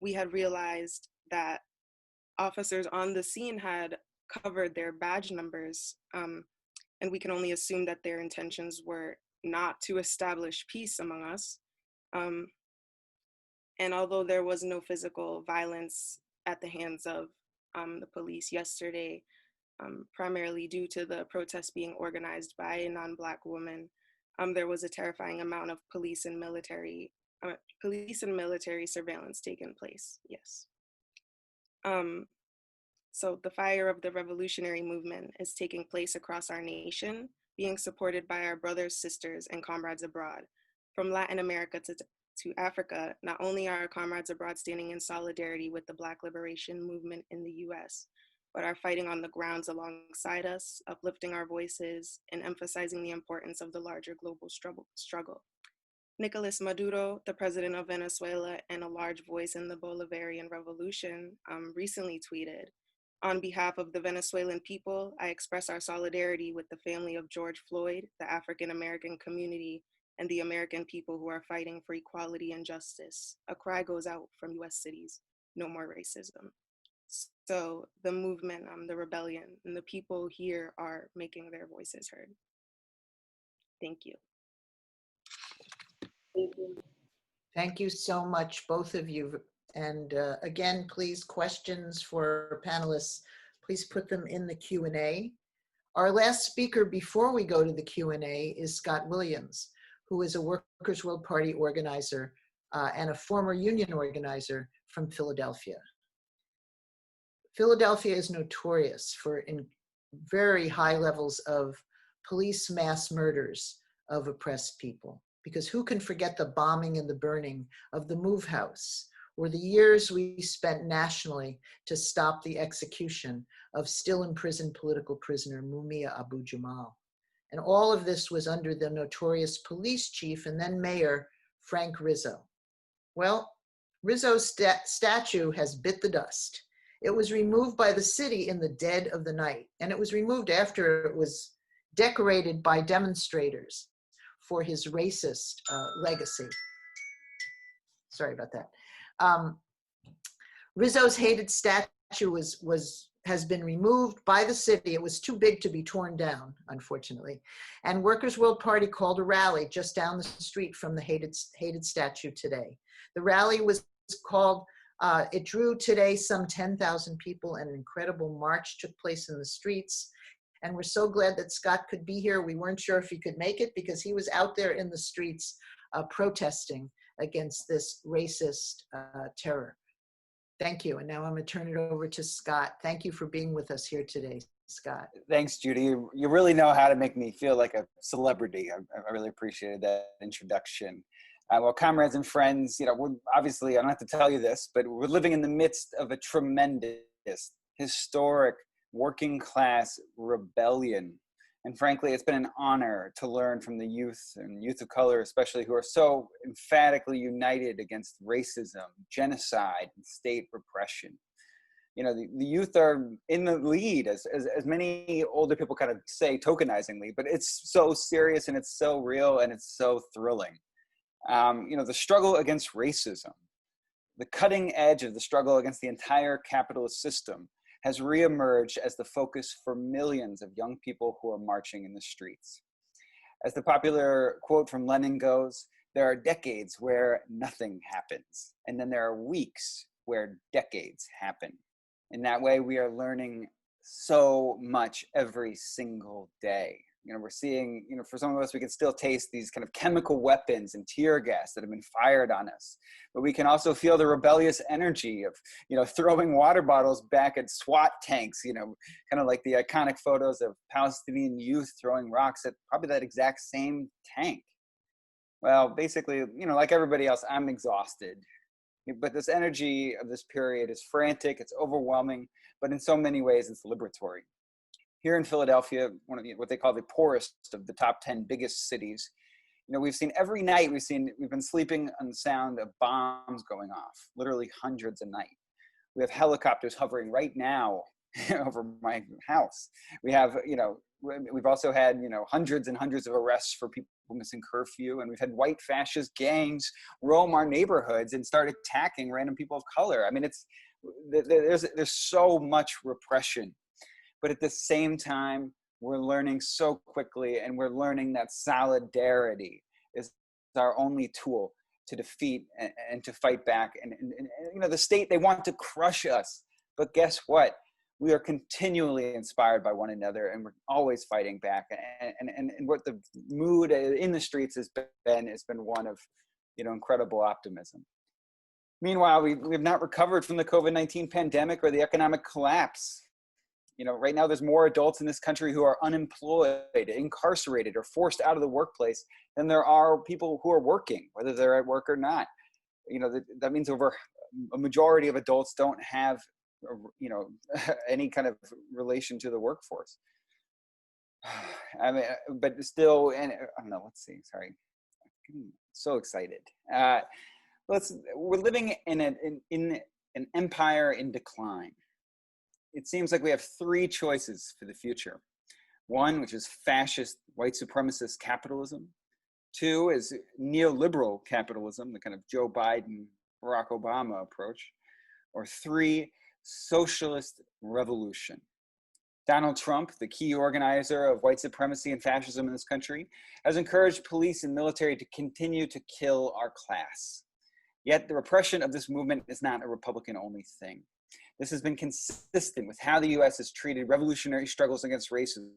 we had realized that officers on the scene had covered their badge numbers, and we can only assume that their intentions were not to establish peace among us. And although there was no physical violence at the hands of the police yesterday, primarily due to the protests being organized by a non-Black woman, there was a terrifying amount of police and military surveillance taking place. Yes. So the fire of the revolutionary movement is taking place across our nation, being supported by our brothers, sisters, and comrades abroad. From Latin America to Africa, not only are our comrades abroad standing in solidarity with the Black liberation movement in the US, but are fighting on the grounds alongside us, uplifting our voices, and emphasizing the importance of the larger global struggle. Nicolas Maduro, the president of Venezuela and a large voice in the Bolivarian Revolution, recently tweeted, "On behalf of the Venezuelan people, I express our solidarity with the family of George Floyd, the African American community, and the American people who are fighting for equality and justice. A cry goes out from US cities, no more racism." So the movement, the rebellion, and the people here are making their voices heard. Thank you. Thank you. Thank you so much, both of you. And again, please, questions for panelists, please put them in the Q&A. Our last speaker before we go to the Q&A is Scott Williams, who is a Workers' World Party organizer and a former union organizer from Philadelphia. Philadelphia is notorious for very high levels of police mass murders of oppressed people. Because who can forget the bombing and the burning of the Move House, or the years we spent nationally to stop the execution of still imprisoned political prisoner Mumia Abu-Jamal. And all of this was under the notorious police chief and then mayor, Frank Rizzo. Well, Rizzo's statue has bit the dust. It was removed by the city in the dead of the night, and it was removed after it was decorated by demonstrators for his racist legacy. Sorry about that. Rizzo's hated statue has been removed by the city. It was too big to be torn down, unfortunately. And Workers' World Party called a rally just down the street from the hated statue today. The rally was called, it drew today some 10,000 people, and an incredible march took place in the streets. And we're so glad that Scott could be here. We weren't sure if he could make it because he was out there in the streets protesting against this racist terror. Thank you. And now I'm going to turn it over to Scott. Thank you for being with us here today, Scott. Thanks, Judy. You really know how to make me feel like a celebrity. I really appreciated that introduction. Well, comrades and friends, we're obviously, I don't have to tell you this, but we're living in the midst of a tremendous, historic, working class rebellion. And frankly, it's been an honor to learn from the youth and youth of color, especially, who are so emphatically united against racism, genocide, and state repression. The youth are in the lead, as many older people kind of say tokenizingly, but it's so serious and it's so real and it's so thrilling. The struggle against racism, the cutting edge of the struggle against the entire capitalist system has reemerged as the focus for millions of young people who are marching in the streets. As the popular quote from Lenin goes, there are decades where nothing happens, and then there are weeks where decades happen. In that way, we are learning so much every single day. We're seeing, for some of us, we can still taste these kind of chemical weapons and tear gas that have been fired on us. But we can also feel the rebellious energy of, throwing water bottles back at SWAT tanks, kind of like the iconic photos of Palestinian youth throwing rocks at probably that exact same tank. Well, basically, like everybody else, I'm exhausted. But this energy of this period is frantic, it's overwhelming, but in so many ways, it's liberatory. Here in Philadelphia, one of what they call the poorest of the top 10 biggest cities, we've seen every night, we've been sleeping on the sound of bombs going off, literally hundreds a night. We have helicopters hovering right now over my house. We have, we've also had, hundreds and hundreds of arrests for people missing curfew, and we've had white fascist gangs roam our neighborhoods and start attacking random people of color. I mean, there's so much repression. But at the same time, we're learning so quickly, and we're learning that solidarity is our only tool to defeat and to fight back. And the state, they want to crush us. But guess what? We are continually inspired by one another, and we're always fighting back. And what the mood in the streets has been one of, incredible optimism. Meanwhile, we've not recovered from the COVID-19 pandemic or the economic collapse. Right now there's more adults in this country who are unemployed, incarcerated, or forced out of the workplace than there are people who are working, whether they're at work or not. That means over a majority of adults don't have, any kind of relation to the workforce. I mean, but still, and I don't know, let's see, sorry. I'm so excited. We're living in an empire in decline. It seems like we have three choices for the future. One, which is fascist, white supremacist capitalism. Two is neoliberal capitalism, the kind of Joe Biden, Barack Obama approach. Or three, socialist revolution. Donald Trump, the key organizer of white supremacy and fascism in this country, has encouraged police and military to continue to kill our class. Yet the repression of this movement is not a Republican-only thing. This has been consistent with how the U.S. has treated revolutionary struggles against racism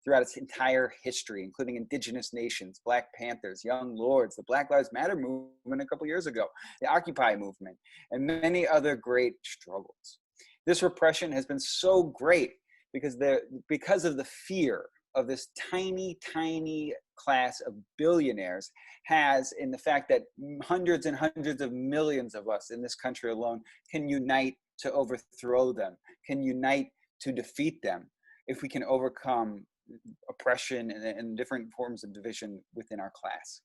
throughout its entire history, including indigenous nations, Black Panthers, Young Lords, the Black Lives Matter movement a couple years ago, the Occupy movement, and many other great struggles. This repression has been so great because of the fear of this tiny, tiny class of billionaires has in the fact that hundreds and hundreds of millions of us in this country alone can unite to overthrow them, can unite to defeat them if we can overcome oppression and different forms of division within our class.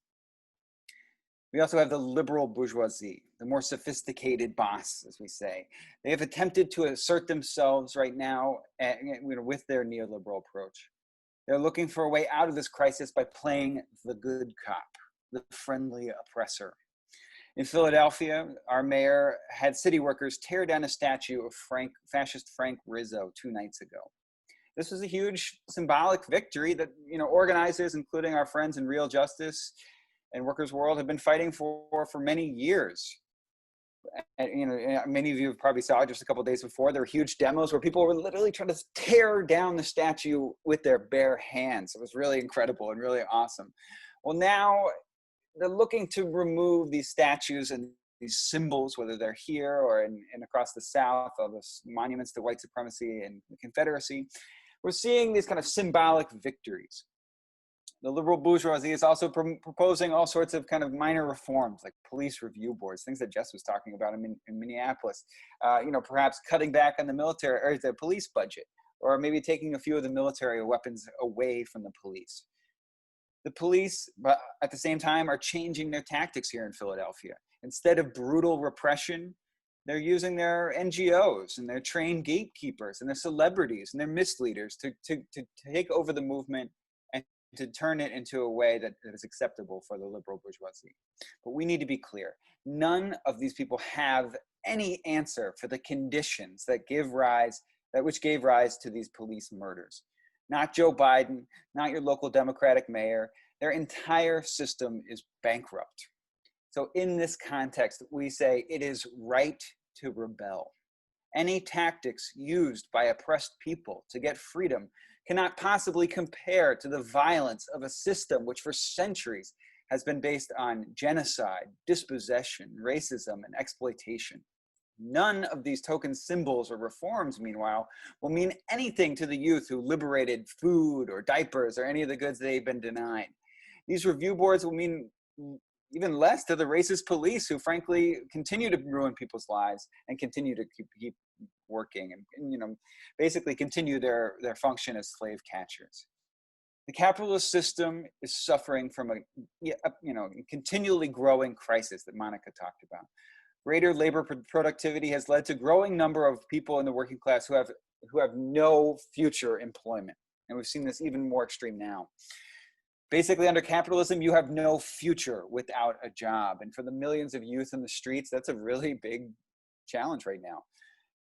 We also have the liberal bourgeoisie, the more sophisticated boss, as we say. They have attempted to assert themselves right now with their neoliberal approach. They're looking for a way out of this crisis by playing the good cop, the friendly oppressor. In Philadelphia, our mayor had city workers tear down a statue of fascist Frank Rizzo 2 nights ago. This was a huge symbolic victory that organizers, including our friends in Real Justice and Workers' World, have been fighting for many years. And, many of you probably saw just a couple of days before, there were huge demos where people were literally trying to tear down the statue with their bare hands. It was really incredible and really awesome. Well, now they're looking to remove these statues and these symbols, whether they're here or in across the South, all those monuments to white supremacy and the Confederacy. We're seeing these kind of symbolic victories. The liberal bourgeoisie is also proposing all sorts of kind of minor reforms, like police review boards, things that Jes was talking about in Minneapolis. Perhaps cutting back on the military or the police budget, or maybe taking a few of the military weapons away from the police. The police, but at the same time, are changing their tactics here in Philadelphia. Instead of brutal repression, They're using their NGOs and their trained gatekeepers and their celebrities and their misleaders to take over the movement and to turn it into a way that is acceptable for the liberal bourgeoisie. But we need to be clear. None of these people have any answer for the conditions that which gave rise to these police murders. Not Joe Biden, not your local Democratic mayor. Their entire system is bankrupt. So in this context, we say it is right to rebel. Any tactics used by oppressed people to get freedom cannot possibly compare to the violence of a system which for centuries has been based on genocide, dispossession, racism, and exploitation. None of these token symbols or reforms, meanwhile, will mean anything to the youth who liberated food or diapers or any of the goods they've been denied. These review boards will mean even less to the racist police who frankly continue to ruin people's lives and continue to keep working and basically continue their function as slave catchers. The capitalist system is suffering from a continually growing crisis that Monica talked about. Greater labor productivity has led to growing number of people in the working class who have no future employment. And we've seen this even more extreme now. Basically, under capitalism, you have no future without a job. And for the millions of youth in the streets, that's a really big challenge right now.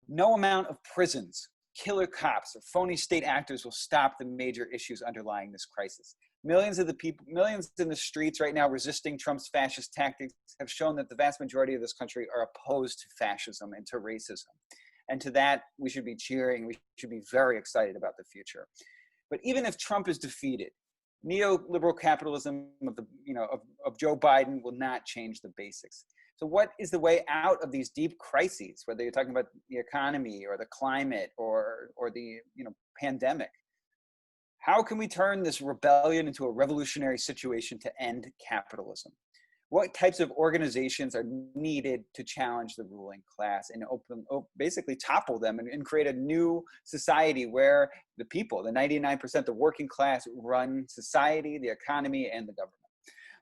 No amount of prisons, killer cops, or phony state actors will stop the major issues underlying this crisis. Millions in the streets right now resisting Trump's fascist tactics have shown that the vast majority of this country are opposed to fascism and to racism. And to that, we should be cheering. We should be very excited about the future. But even if Trump is defeated, neoliberal capitalism of Joe Biden will not change the basics. So what is the way out of these deep crises, whether you're talking about the economy or the climate or the pandemic? How can we turn this rebellion into a revolutionary situation to end capitalism? What types of organizations are needed to challenge the ruling class and basically topple them and create a new society where the people, the 99%, the working class, run society, the economy, and the government?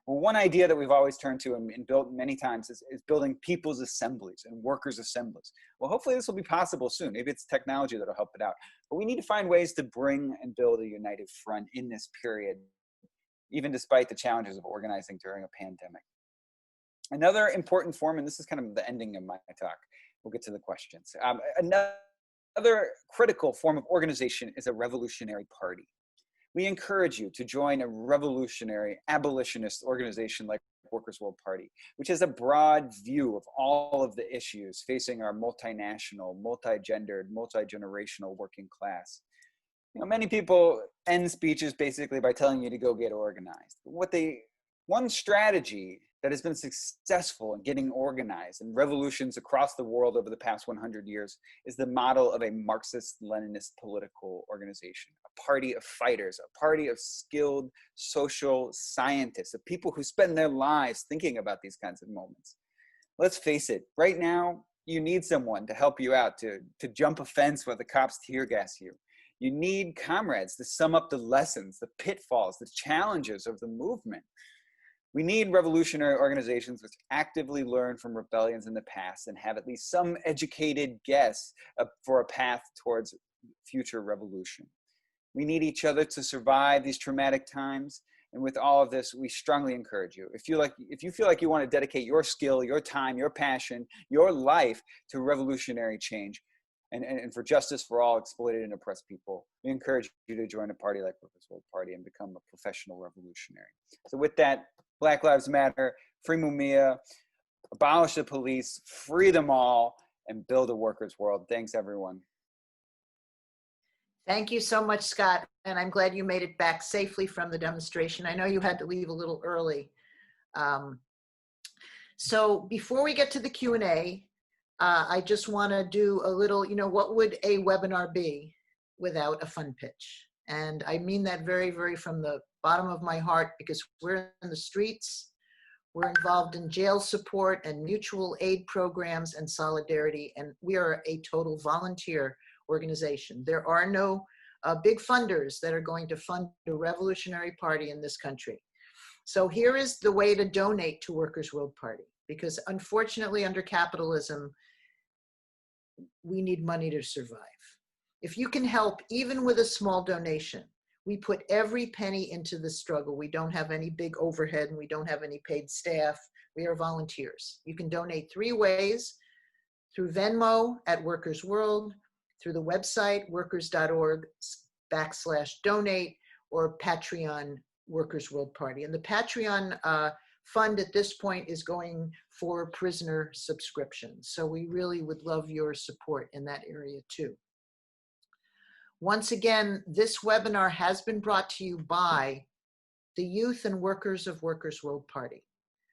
Well, one idea that we've always turned to and built many times is building people's assemblies and workers' assemblies. Well, hopefully this will be possible soon. Maybe it's technology that'll help it out. But we need to find ways to bring and build a united front in this period, even despite the challenges of organizing during a pandemic. Another important form, and this is kind of the ending of my talk, we'll get to the questions. Another critical form of organization is a revolutionary party. We encourage you to join a revolutionary abolitionist organization like Workers' World Party, which has a broad view of all of the issues facing our multinational, multi-gendered, multi-generational working class. Many people end speeches basically by telling you to go get organized. One strategy that has been successful in getting organized in revolutions across the world over the past 100 years is the model of a Marxist-Leninist political organization, a party of fighters, a party of skilled social scientists, of people who spend their lives thinking about these kinds of moments. Let's face it, right now, you need someone to help you out, to jump a fence where the cops tear gas you. You need comrades to sum up the lessons, the pitfalls, the challenges of the movement. We need revolutionary organizations which actively learn from rebellions in the past and have at least some educated guess for a path towards future revolution. We need each other to survive these traumatic times. And with all of this, we strongly encourage you. If you feel like you want to dedicate your skill, your time, your passion, your life to revolutionary change and for justice for all exploited and oppressed people, we encourage you to join a party like Workers' World Party and become a professional revolutionary. So with that, Black Lives Matter, free Mumia, abolish the police, free them all, and build a workers' world. Thanks, everyone. Thank you so much, Scott. And I'm glad you made it back safely from the demonstration. I know you had to leave a little early. So before we get to the Q&A, I just want to do a little, what would a webinar be without a fun pitch? And I mean that very, very from the bottom of my heart, because we're in the streets, we're involved in jail support and mutual aid programs and solidarity, and we are a total volunteer organization. There are no big funders that are going to fund a revolutionary party in this country. So here is the way to donate to Workers' World Party, because unfortunately under capitalism, we need money to survive. If you can help, even with a small donation, we put every penny into the struggle. We don't have any big overhead and we don't have any paid staff. We are volunteers. You can donate 3 ways: through Venmo at Workers World, through the website workers.org/donate, or Patreon Workers World Party. And the Patreon fund at this point is going for prisoner subscriptions. So we really would love your support in that area too. Once again, this webinar has been brought to you by the Youth and Workers of Workers World Party,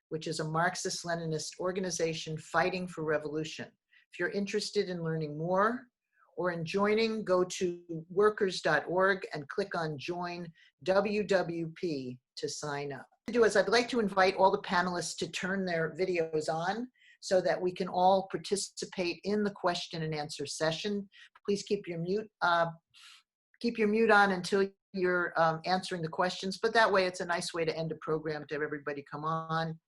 which is a Marxist-Leninist organization fighting for revolution. If you're interested in learning more or in joining, go to workers.org and click on Join WWP to sign up. I'd like to invite all the panelists to turn their videos on so that we can all participate in the question and answer session. Please keep your mute on until you're answering the questions, but that way it's a nice way to end a program to have everybody come on.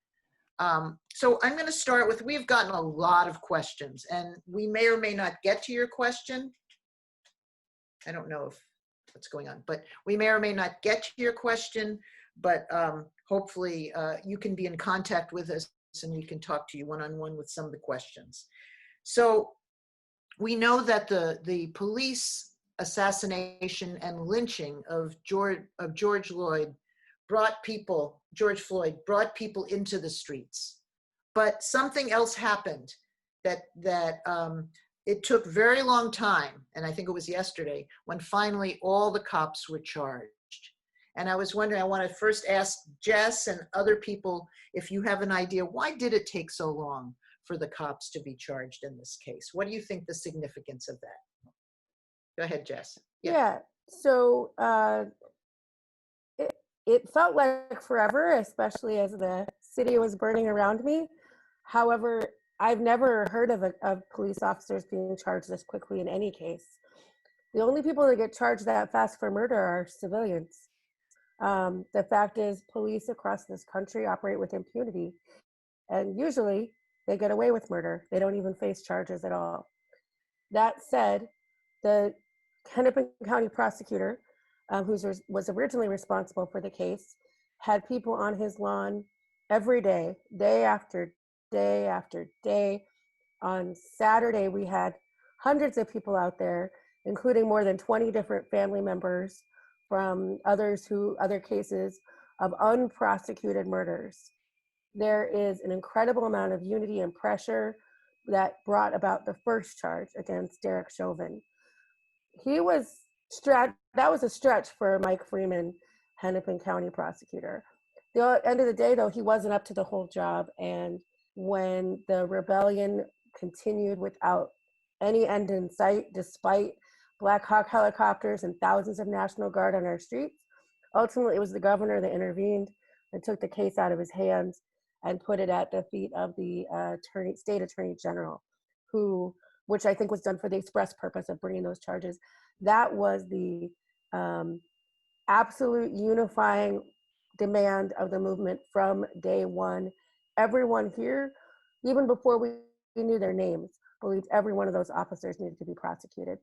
So I'm going to start with, we've gotten a lot of questions and we may or may not get to your question. I don't know what's going on, but we may or may not get to your question, but hopefully you can be in contact with us and we can talk to you one-on-one with some of the questions. So we know that the police assassination and lynching of George Floyd brought people into the streets. But something else happened that it took very long time, and I think it was yesterday, when finally all the cops were charged. And I was wondering, I want to first ask Jes and other people if you have an idea, why did it take so long for the cops to be charged in this case? What do you think the significance of that? Go ahead, Jes. Yeah, so it felt like forever, especially as the city was burning around me. However, I've never heard of police officers being charged this quickly in any case. The only people that get charged that fast for murder are civilians. The fact is, police across this country operate with impunity, and usually they get away with murder. They don't even face charges at all. That said, the Hennepin County prosecutor, who was originally responsible for the case, had people on his lawn every day, day after day after day. On Saturday, we had hundreds of people out there, including more than 20 different family members from other cases of unprosecuted murders. There is an incredible amount of unity and pressure that brought about the first charge against Derek Chauvin. That was a stretch for Mike Freeman, Hennepin County prosecutor. At the end of the day, though, he wasn't up to the whole job. And when the rebellion continued without any end in sight, despite Black Hawk helicopters and thousands of National Guard on our streets, ultimately it was the governor that intervened and took the case out of his hands and put it at the feet of the state attorney general, which I think was done for the express purpose of bringing those charges. That was the absolute unifying demand of the movement from day one. Everyone here, even before we knew their names, believed every one of those officers needed to be prosecuted.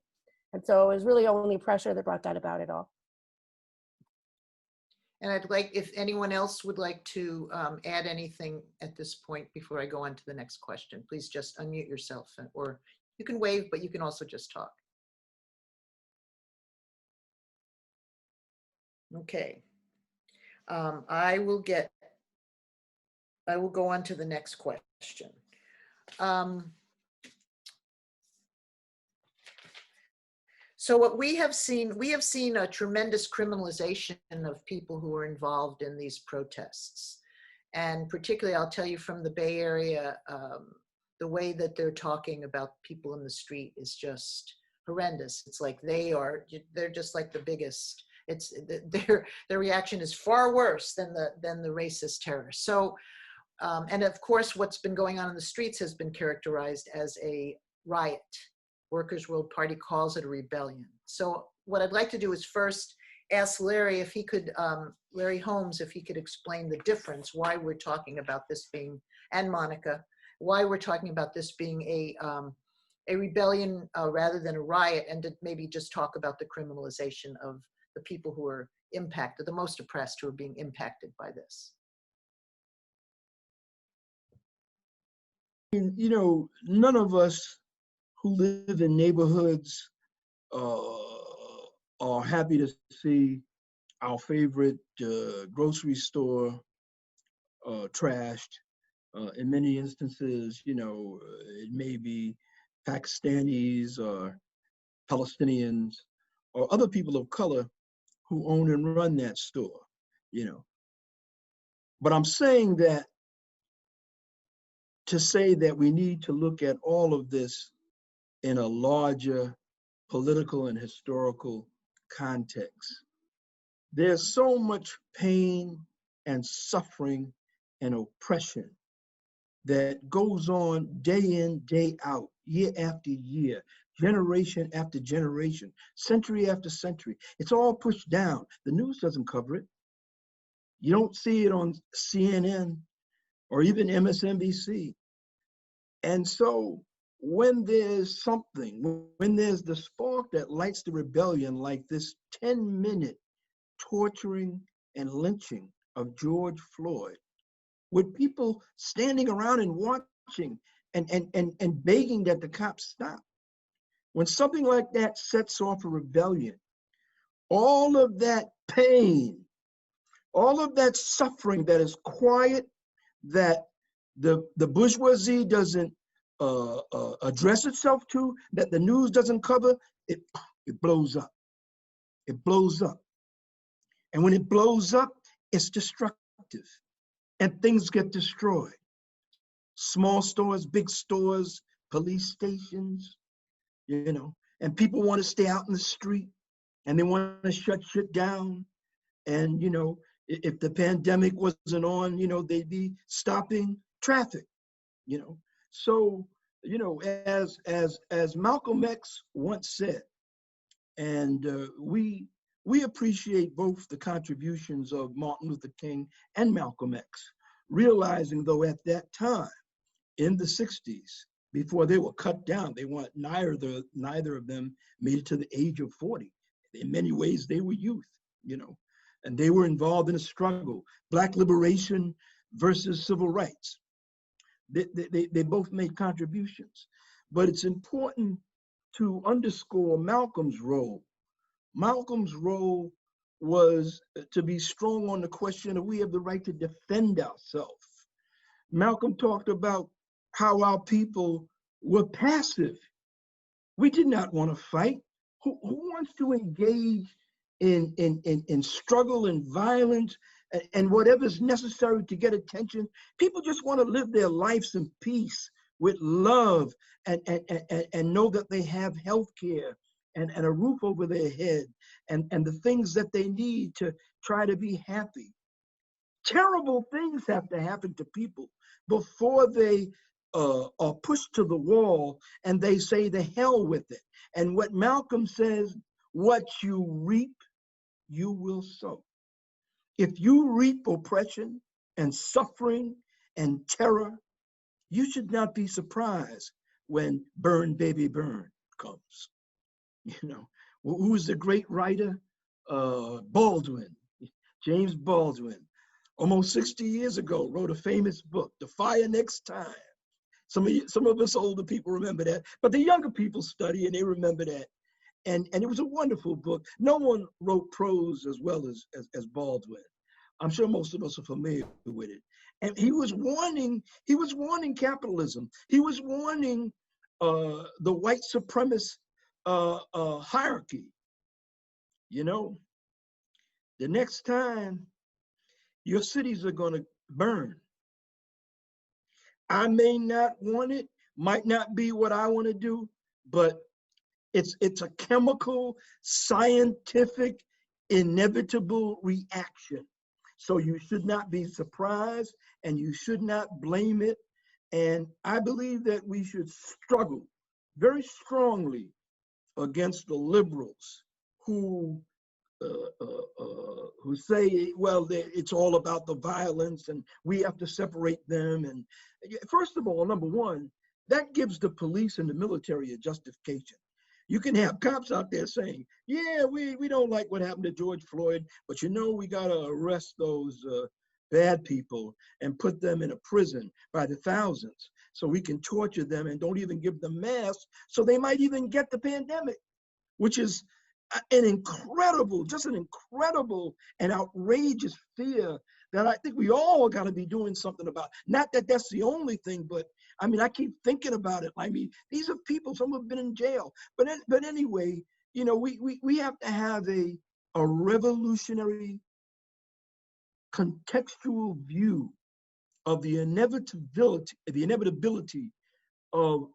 And so it was really only pressure that brought that about at all. And I'd like, if anyone else would like to add anything at this point before I go on to the next question, please just unmute yourself, or you can wave, but you can also just talk. Okay. I will go on to the next question. So what we have seen a tremendous criminalization of people who are involved in these protests. And particularly, I'll tell you from the Bay Area, the way that they're talking about people in the street is just horrendous. It's like they're just like the biggest. Their reaction is far worse than the racist terrorists. So, and of course, what's been going on in the streets has been characterized as a riot. Workers' World Party calls it a rebellion. So what I'd like to do is first ask Larry if he could, Larry Holmes, if he could explain the difference, why we're talking about this being, and Monica, why we're talking about this being a rebellion rather than a riot, and to maybe just talk about the criminalization of the people who are impacted, the most oppressed, who are being impacted by this. You know, none of us who live in neighborhoods are happy to see our favorite grocery store trashed. In many instances, you know, it may be Pakistanis or Palestinians or other people of color who own and run that store, you know. But I'm saying that to say that we need to look at all of this in a larger political and historical context. There's so much pain and suffering and oppression that goes on day in, day out, year after year, generation after generation, century after century. It's all pushed down. The news doesn't cover it. You don't see it on CNN or even MSNBC. And so when there's something, when there's the spark that lights the rebellion, like this 10-minute torturing and lynching of George Floyd, with people standing around and watching and begging that the cops stop. When something like that sets off a rebellion, all of that pain, all of that suffering that is quiet, that the bourgeoisie doesn't address itself to, that the news doesn't cover, it blows up. It blows up. And when it blows up, it's destructive. And things get destroyed. Small stores, big stores, police stations, you know, and people want to stay out in the street and they want to shut shit down. And, you know, if the pandemic wasn't on, you know, they'd be stopping traffic, you know. So, you know, as Malcolm X once said, and we appreciate both the contributions of Martin Luther King and Malcolm X, realizing though at that time, in the 60s, before they were cut down, they weren't, neither of them made it to the age of 40. In many ways, they were youth, you know, and they were involved in a struggle, Black liberation versus civil rights. They both made contributions, but it's important to underscore Malcolm's role. Malcolm's role was to be strong on the question of we have the right to defend ourselves. Malcolm talked about how our people were passive. We did not want to fight. Who wants to engage in struggle and violence and whatever's necessary to get attention? People just want to live their lives in peace, with love, and know that they have health care and a roof over their head and the things that they need to try to be happy. Terrible things have to happen to people before they are pushed to the wall and they say the hell with it. And what Malcolm says, what you reap, you will sow. If you reap oppression and suffering and terror, you should not be surprised when Burn, Baby, Burn comes. You know, who's the great writer? Baldwin, James Baldwin, almost 60 years ago, wrote a famous book, The Fire Next Time. Some of us older people remember that, but the younger people study and they remember that. And it was a wonderful book. No one wrote prose as well as Baldwin. I'm sure most of us are familiar with it. And he was warning capitalism. He was warning the white supremacist hierarchy. You know, the next time your cities are going to burn, I may not want it, might not be what I want to do, but it's a chemical, scientific, inevitable reaction. So you should not be surprised and you should not blame it. And I believe that we should struggle very strongly against the liberals who say, well, it's all about the violence and we have to separate them. And first of all, number one, that gives the police and the military a justification. You can have cops out there saying, yeah, we don't like what happened to George Floyd, but you know, we got to arrest those bad people and put them in a prison by the thousands so we can torture them and don't even give them masks so they might even get the pandemic, which is an incredible and outrageous fear that I think we all got to be doing something about. Not that that's the only thing, but I mean, I keep thinking about it. I mean, these are people, some have been in jail. But anyway, you know, we have to have a revolutionary contextual view of the inevitability of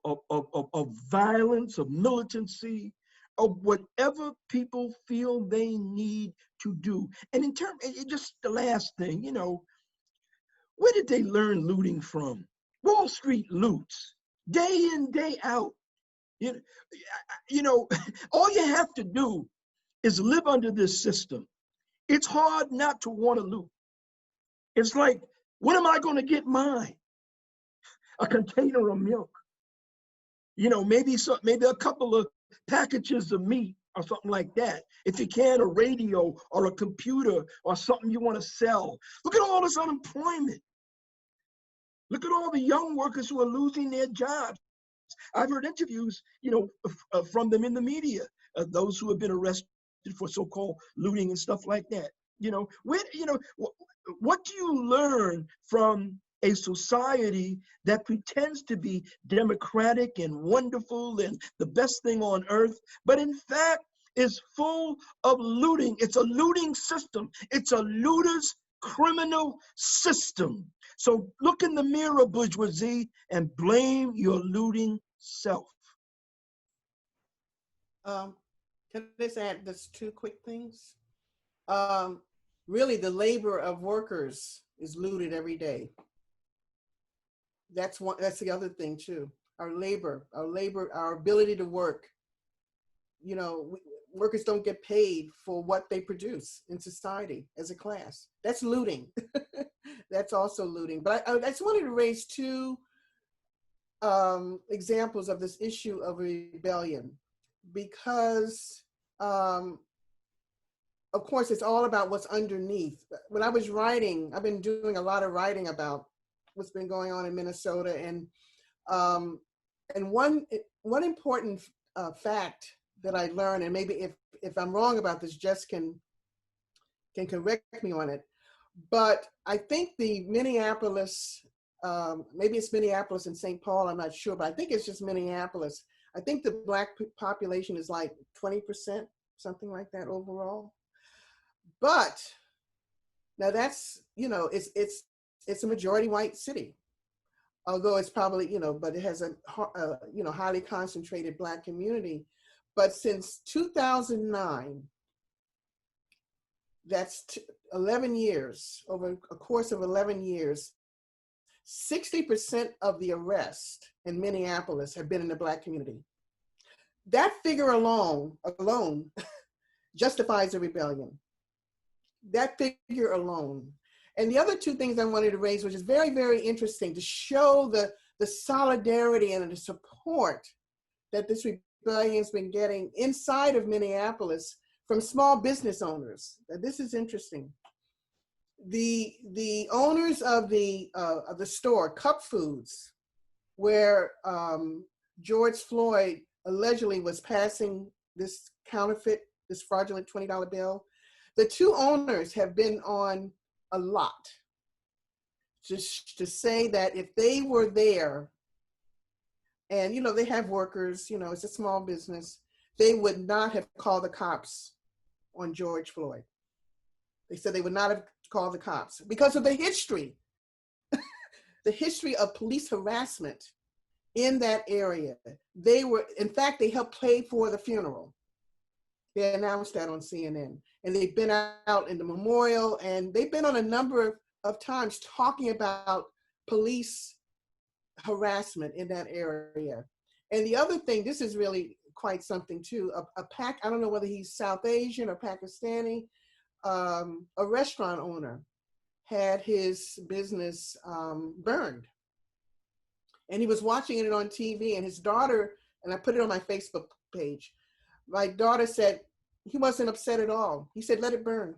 violence, of militancy, of whatever people feel they need to do. And in terms, just the last thing, you know, where did they learn looting from? Wall Street loots, day in, day out. You know, all you have to do is live under this system. It's hard not to want to loot. It's like, when am I going to get mine? A container of milk. You know, maybe a couple of packages of meat or something like that. If you can, a radio or a computer or something you want to sell. Look at all this unemployment. Look at all the young workers who are losing their jobs. I've heard interviews, you know, from them in the media, those who have been arrested for so-called looting and stuff like that. You know, what do you learn from a society that pretends to be democratic and wonderful and the best thing on earth, but in fact is full of looting? It's a looting system. It's a looter's criminal system. So look in the mirror, bourgeoisie, and blame your looting self. Can I just add just two quick things? Really, the labor of workers is looted every day. That's the other thing too. Our labor, our ability to work. You know, workers don't get paid for what they produce in society as a class. That's looting. That's also looting. But I just wanted to raise two examples of this issue of rebellion, because of course it's all about what's underneath. When I was writing, I've been doing a lot of writing about what's been going on in Minnesota, and one important fact that I learned, and maybe if I'm wrong about this, Jes can correct me on it, but I think the Minneapolis, maybe it's Minneapolis and St. Paul, I'm not sure, but I think it's just Minneapolis. I think the Black population is like 20%, something like that overall. But now that's, you know, it's a majority white city, although it's probably, you know, but it has a you know, highly concentrated Black community. But since 2009, that's 11 years, over a course of 11 years, 60% of the arrests in Minneapolis have been in the Black community. That figure alone justifies a rebellion. That figure alone. And the other two things I wanted to raise, which is very, very interesting, to show the solidarity and the support that this rebellion has been getting inside of Minneapolis from small business owners. This is interesting. The owners of the store, Cup Foods, where George Floyd allegedly was passing this counterfeit, this fraudulent $20 bill, the two owners have been on a lot just to say that if they were there, and you know, they have workers, you know, it's a small business, they would not have called the cops on George Floyd. They said they would not have called the cops because of the history, the history of police harassment in that area. They were, in fact, they helped pay for the funeral. They announced that on CNN. And they've been out in the memorial, and they've been on a number of times talking about police harassment in that area. And the other thing, this is really quite something too, I don't know whether he's South Asian or Pakistani, a restaurant owner had his business burned. And he was watching it on TV, and his daughter, and I put it on my Facebook page. My daughter said he wasn't upset at all. He said, let it burn.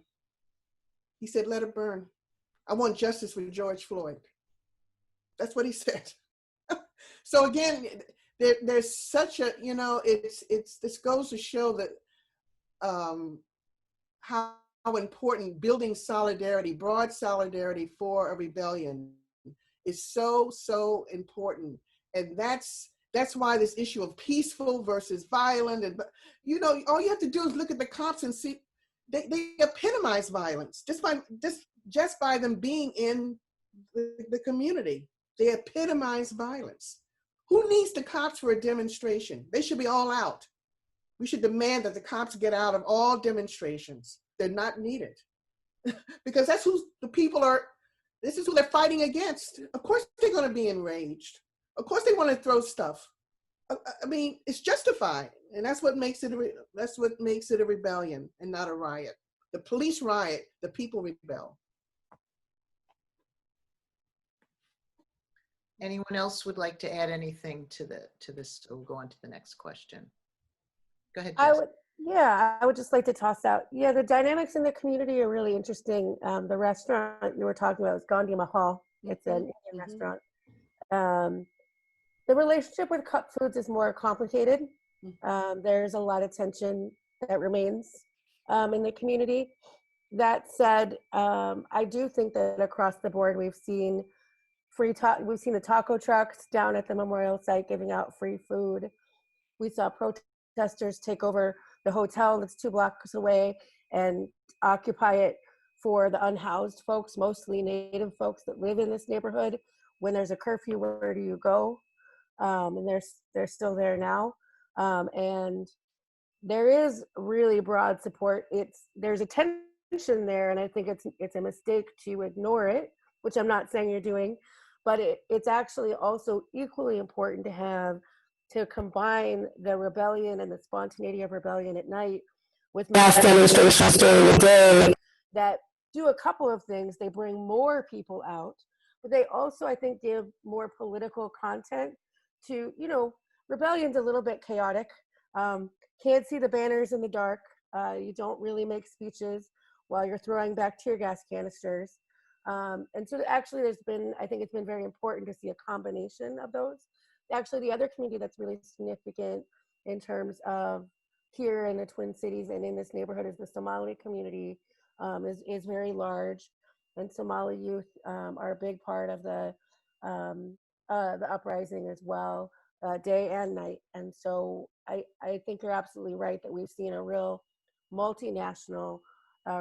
He said, let it burn. I want justice for George Floyd. That's what he said. So again, there's such a, you know, this goes to show that how important building solidarity, broad solidarity for a rebellion is so, so important. And that's why this issue of peaceful versus violent, and, you know, all you have to do is look at the cops and see, they epitomize violence just by them being in the community. They epitomize violence. Who needs the cops for a demonstration? They should be all out. We should demand that the cops get out of all demonstrations. They're not needed. Because that's who the people are, this is who they're fighting against. Of course they're gonna be enraged. Of course they wanna throw stuff. I mean, it's justified. And that's what makes it a rebellion and not a riot. The police riot, the people rebel. Anyone else would like to add anything to this? We'll go on to the next question. Go ahead, Jes. I would just like to toss out, the dynamics in the community are really interesting. The restaurant you were talking about is Gandhi Mahal. It's an Indian restaurant. The relationship with Cup Foods is more complicated. There's a lot of tension that remains in the community. That said, I do think that across the board, we've seen we've seen the taco trucks down at the memorial site giving out free food. We saw protesters take over the hotel that's 2 blocks away and occupy it for the unhoused folks, mostly Native folks that live in this neighborhood. When there's a curfew, where do you go? And they're still there now. And there is really broad support. There's a tension there, and I think it's a mistake to ignore it, which I'm not saying you're doing, but it's actually also equally important to combine the rebellion and the spontaneity of rebellion at night with mass demonstrations during the day that do a couple of things. They bring more people out, but they also, I think, give more political content to, rebellion's a little bit chaotic. Can't see the banners in the dark. You don't really make speeches while you're throwing back tear gas canisters. And so actually I think it's been very important to see a combination of those. Actually, the other community that's really significant in terms of here in the Twin Cities and in this neighborhood is the Somali community, is very large. And Somali youth are a big part of the uprising as well, day and night. And so I think you're absolutely right that we've seen a real multinational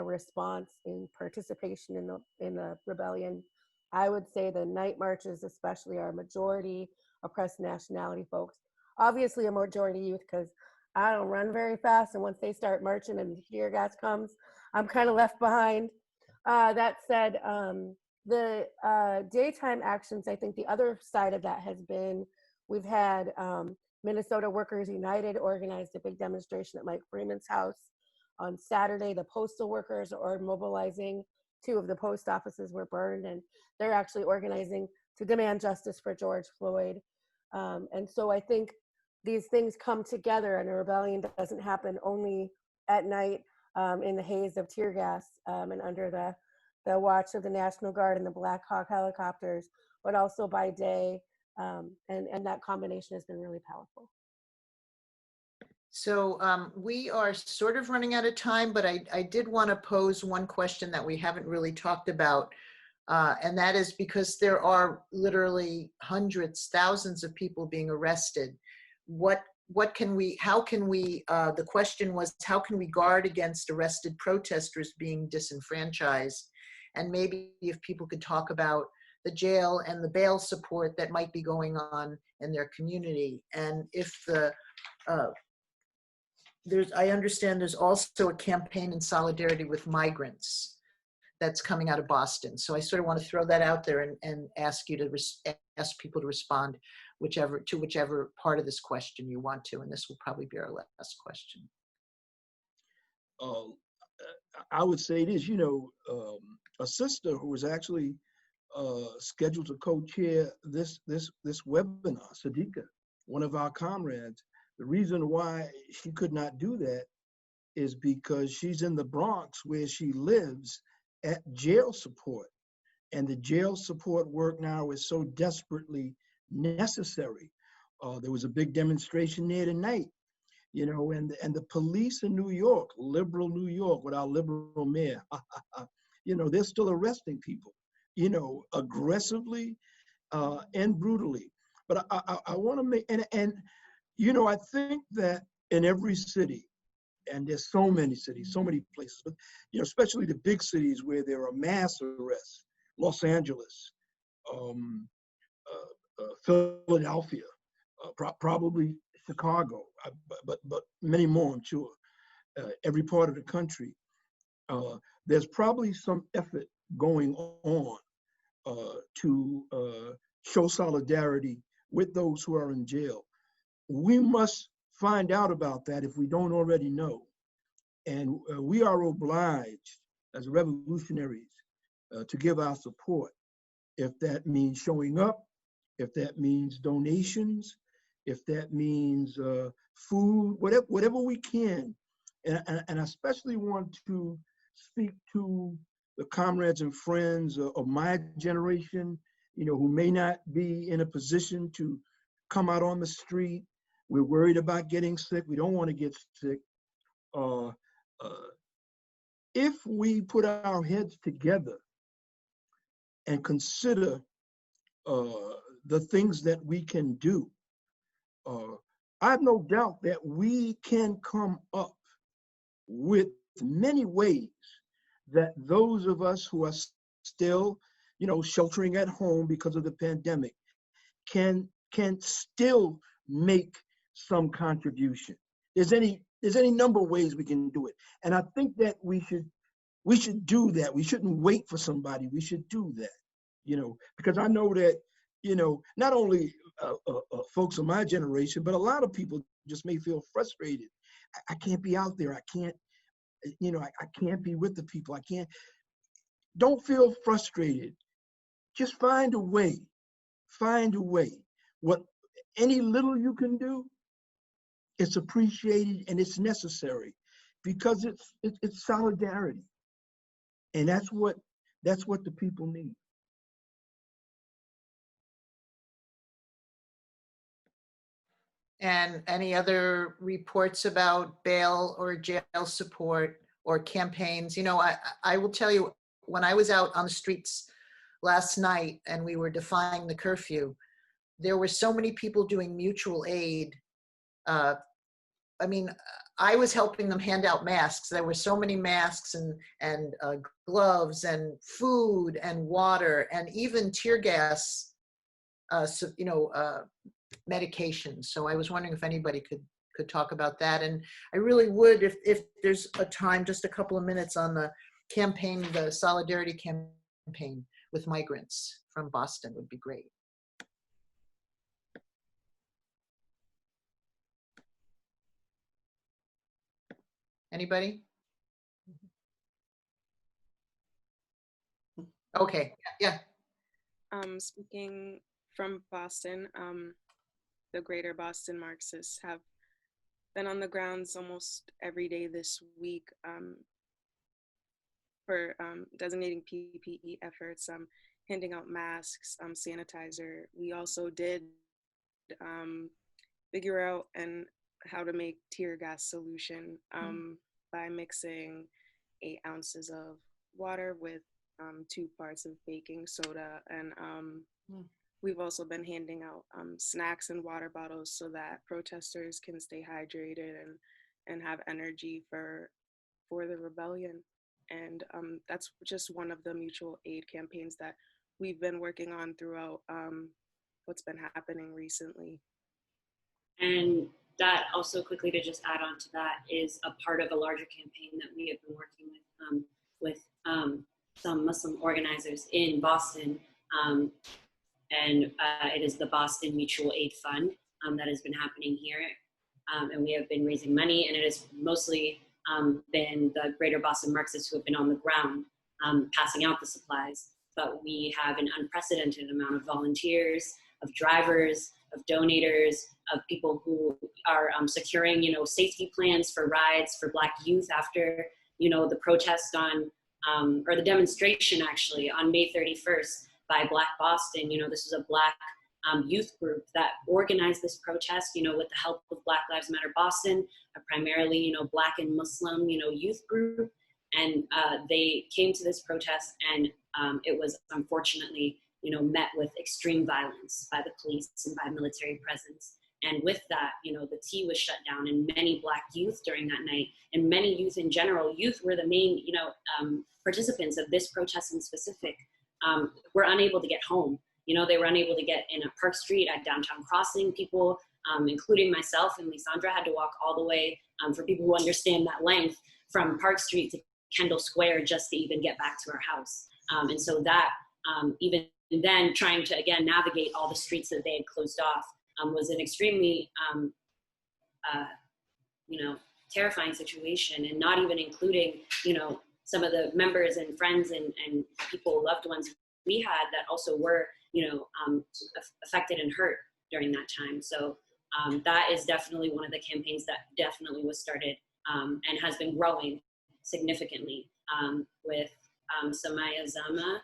response in participation in the rebellion. I would say the night marches especially are majority oppressed nationality folks. Obviously a majority youth, because I don't run very fast, and once they start marching and the tear gas comes, I'm kind of left behind. That said, the daytime actions, I think the other side of that has been, we've had Minnesota Workers United organized a big demonstration at Mike Freeman's house on Saturday. The postal workers are mobilizing. 2 of the post offices were burned, and they're actually organizing to demand justice for George Floyd. And so I think these things come together, and a rebellion doesn't happen only at night in the haze of tear gas and under the watch of the National Guard and the Black Hawk helicopters, but also by day. And that combination has been really powerful. So we are sort of running out of time, but I did want to pose one question that we haven't really talked about. And that is because there are literally hundreds, thousands of people being arrested. The question was, how can we guard against arrested protesters being disenfranchised? And maybe if people could talk about the jail and the bail support that might be going on in their community. And if I understand there's also a campaign in solidarity with migrants that's coming out of Boston. So I sort of want to throw that out there and ask you to ask people to respond to whichever part of this question you want to, and this will probably be our last question. I would say this, a sister who was actually scheduled to co-chair this webinar, Sadiqa, one of our comrades. The reason why she could not do that is because she's in the Bronx where she lives at jail support. And the jail support work now is so desperately necessary. There was a big demonstration there tonight, you know, and the police in New York, liberal New York with our liberal mayor, you know, they're still arresting people, you know, aggressively and brutally. But I want to make, and, you know, I think that in every city, and there's so many cities, so many places, but, you know, especially the big cities where there are mass arrests, Los Angeles, Philadelphia, probably Chicago, but many more, I'm sure, every part of the country. There's probably some effort going on to show solidarity with those who are in jail. We must find out about that if we don't already know. And we are obliged as revolutionaries to give our support. If that means showing up, if that means donations, if that means food, whatever we can. And I especially want to speak to the comrades and friends of my generation, you know, who may not be in a position to come out on the street. We're worried about getting sick. We don't want to get sick. If we put our heads together and consider the things that we can do, I have no doubt that we can come up with many ways that those of us who are still, you know, sheltering at home because of the pandemic can still make some contribution. There's any number of ways we can do it. And I think that we should do that. We shouldn't wait for somebody. We should do that, you know, because I know that, you know, not only folks of my generation, but a lot of people just may feel frustrated. I can't be out there. I can't, you know, I can't be with the people. I can't. Don't feel frustrated. Just find a way. Find a way. What any little you can do, it's appreciated and it's necessary, because it's solidarity, and that's what the people need. And any other reports about bail or jail support or campaigns? You know, I will tell you, when I was out on the streets last night and we were defying the curfew, there were so many people doing mutual aid. I mean, I was helping them hand out masks. There were so many masks and gloves and food and water and even tear gas, you know, medication. So I was wondering if anybody could talk about that. And I really would, if there's a time, just a couple of minutes on the campaign, the solidarity campaign with migrants from Boston would be great. Anybody? Okay, yeah. Speaking from Boston, the Greater Boston Marxists have been on the grounds almost every day this week for designating PPE efforts, handing out masks, sanitizer. We also did figure out how to make tear gas solution by mixing 8 ounces of water with 2 parts of baking soda. And we've also been handing out snacks and water bottles so that protesters can stay hydrated and have energy for the rebellion. And that's just one of the mutual aid campaigns that we've been working on throughout what's been happening recently. And that also, quickly to just add on to that, is a part of a larger campaign that we have been working with some Muslim organizers in Boston. And it is the Boston Mutual Aid Fund that has been happening here. And we have been raising money, and it has mostly been the Greater Boston Marxists who have been on the ground passing out the supplies. but we have an unprecedented amount of volunteers, of drivers, of donators, of people who are securing, safety plans for rides for Black youth after, the protest on, or the demonstration actually on May 31st by Black Boston. This was a Black youth group that organized this protest, with the help of Black Lives Matter Boston, a primarily, Black and Muslim, youth group. And they came to this protest, and it was unfortunately, met with extreme violence by the police and by military presence. And with that, the T was shut down, and many Black youth during that night, and many youth in general, youth were the main, participants of this protest in specific, were unable to get home. They were unable to get in a Park Street at Downtown Crossing. People, including myself and Lisandra, had to walk all the way, for people who understand that length, from Park Street to Kendall Square just to even get back to our house. And so that, even then, trying to, again, navigate all the streets that they had closed off was an extremely, terrifying situation, and not even including, some of the members and friends and people, loved ones we had that also were, affected and hurt during that time. So that is definitely one of the campaigns that definitely was started and has been growing significantly with Samaya Zama,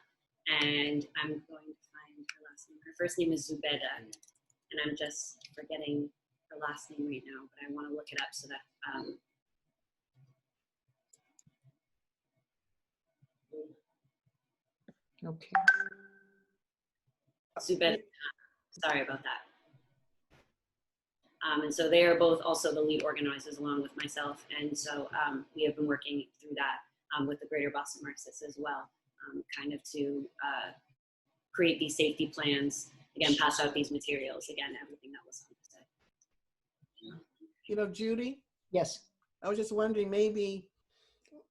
and I'm going to find her last name. Her first name is Zubeda, and I'm just forgetting her last name right now, but I want to look it up so that Okay. Zubeda, sorry about that. And so they are both also the lead organizers along with myself. And so we have been working through that with the Greater Boston Marxists as well, kind of to create these safety plans, again, pass out these materials, again, everything that was said. Judy? Yes. I was just wondering, maybe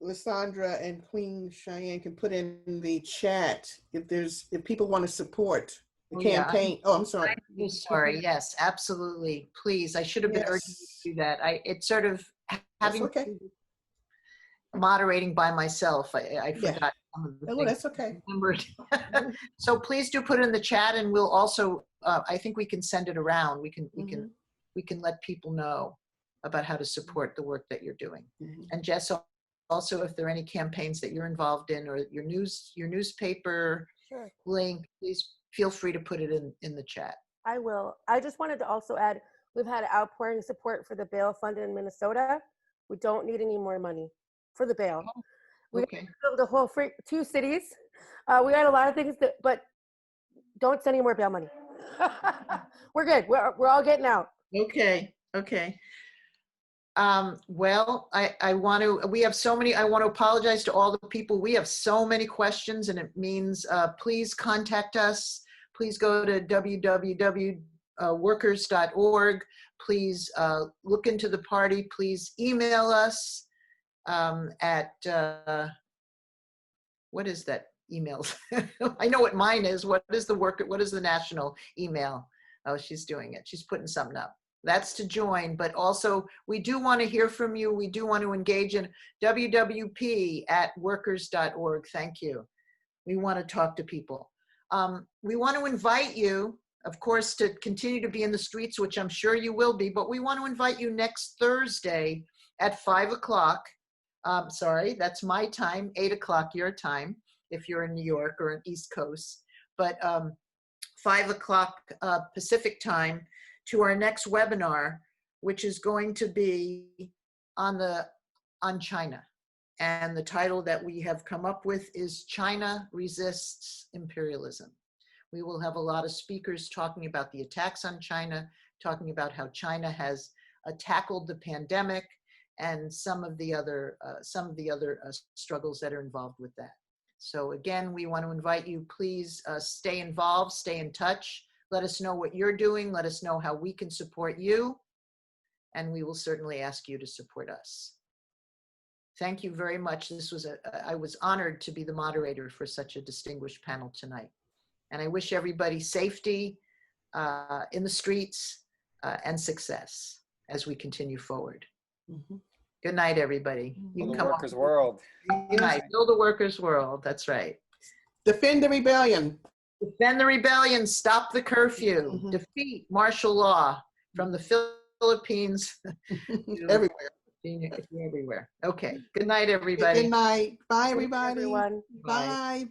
Lysandra and Queen Cheyenne can put in the chat if people want to support the campaign. Yeah, I'm sorry. I'm sorry. Yes, absolutely. Please. I should have been urging you to do that. It's sort of having moderating by myself. I forgot some of the things. That's okay. So please do put it in the chat, and we'll also, I think we can send it around. We can let people know about how to support the work that you're doing. And Jes, also, if there are any campaigns that you're involved in, or your newspaper link, please feel free to put it in the chat. I will. I just wanted to also add, we've had outpouring support for the bail fund in Minnesota. We don't need any more money for the bail. We built the whole 2 cities. We got a lot of things but don't send any more bail money. We're good. We're all getting out. Okay. Well, I want to apologize to all the people. We have so many questions, and it means please contact us. Please go to www.workers.org. Please look into the party. Please email us at, what is that email? I know what mine is. What is the national email? Oh, she's doing it. She's putting something up. That's to join, but also we do want to hear from you. We do want to engage in wwp@workers.org. Thank you. We want to talk to people. We want to invite you, of course, to continue to be in the streets, which I'm sure you will be, but we want to invite you next Thursday at 5 o'clock. Sorry, that's my time, 8 o'clock your time, if you're in New York or in East Coast, but 5 o'clock Pacific time, to our next webinar, which is going to be on China. And the title that we have come up with is China Resists Imperialism. We will have a lot of speakers talking about the attacks on China, talking about how China has tackled the pandemic, and some of the other struggles that are involved with that. So again, we want to invite you, please stay involved, stay in touch. Let us know what you're doing. Let us know how we can support you. And we will certainly ask you to support us. Thank you very much. I was honored to be the moderator for such a distinguished panel tonight. And I wish everybody safety in the streets and success as we continue forward. Good night, everybody. You can come workers' world. Good night. Build a workers' world. That's right. Defend the rebellion. Defend the rebellion, stop the curfew, Mhm. defeat martial law from the Philippines Everywhere. everywhere. Okay, good night, everybody. Good night. Bye, Thank you, everybody. everyone. Bye. Bye.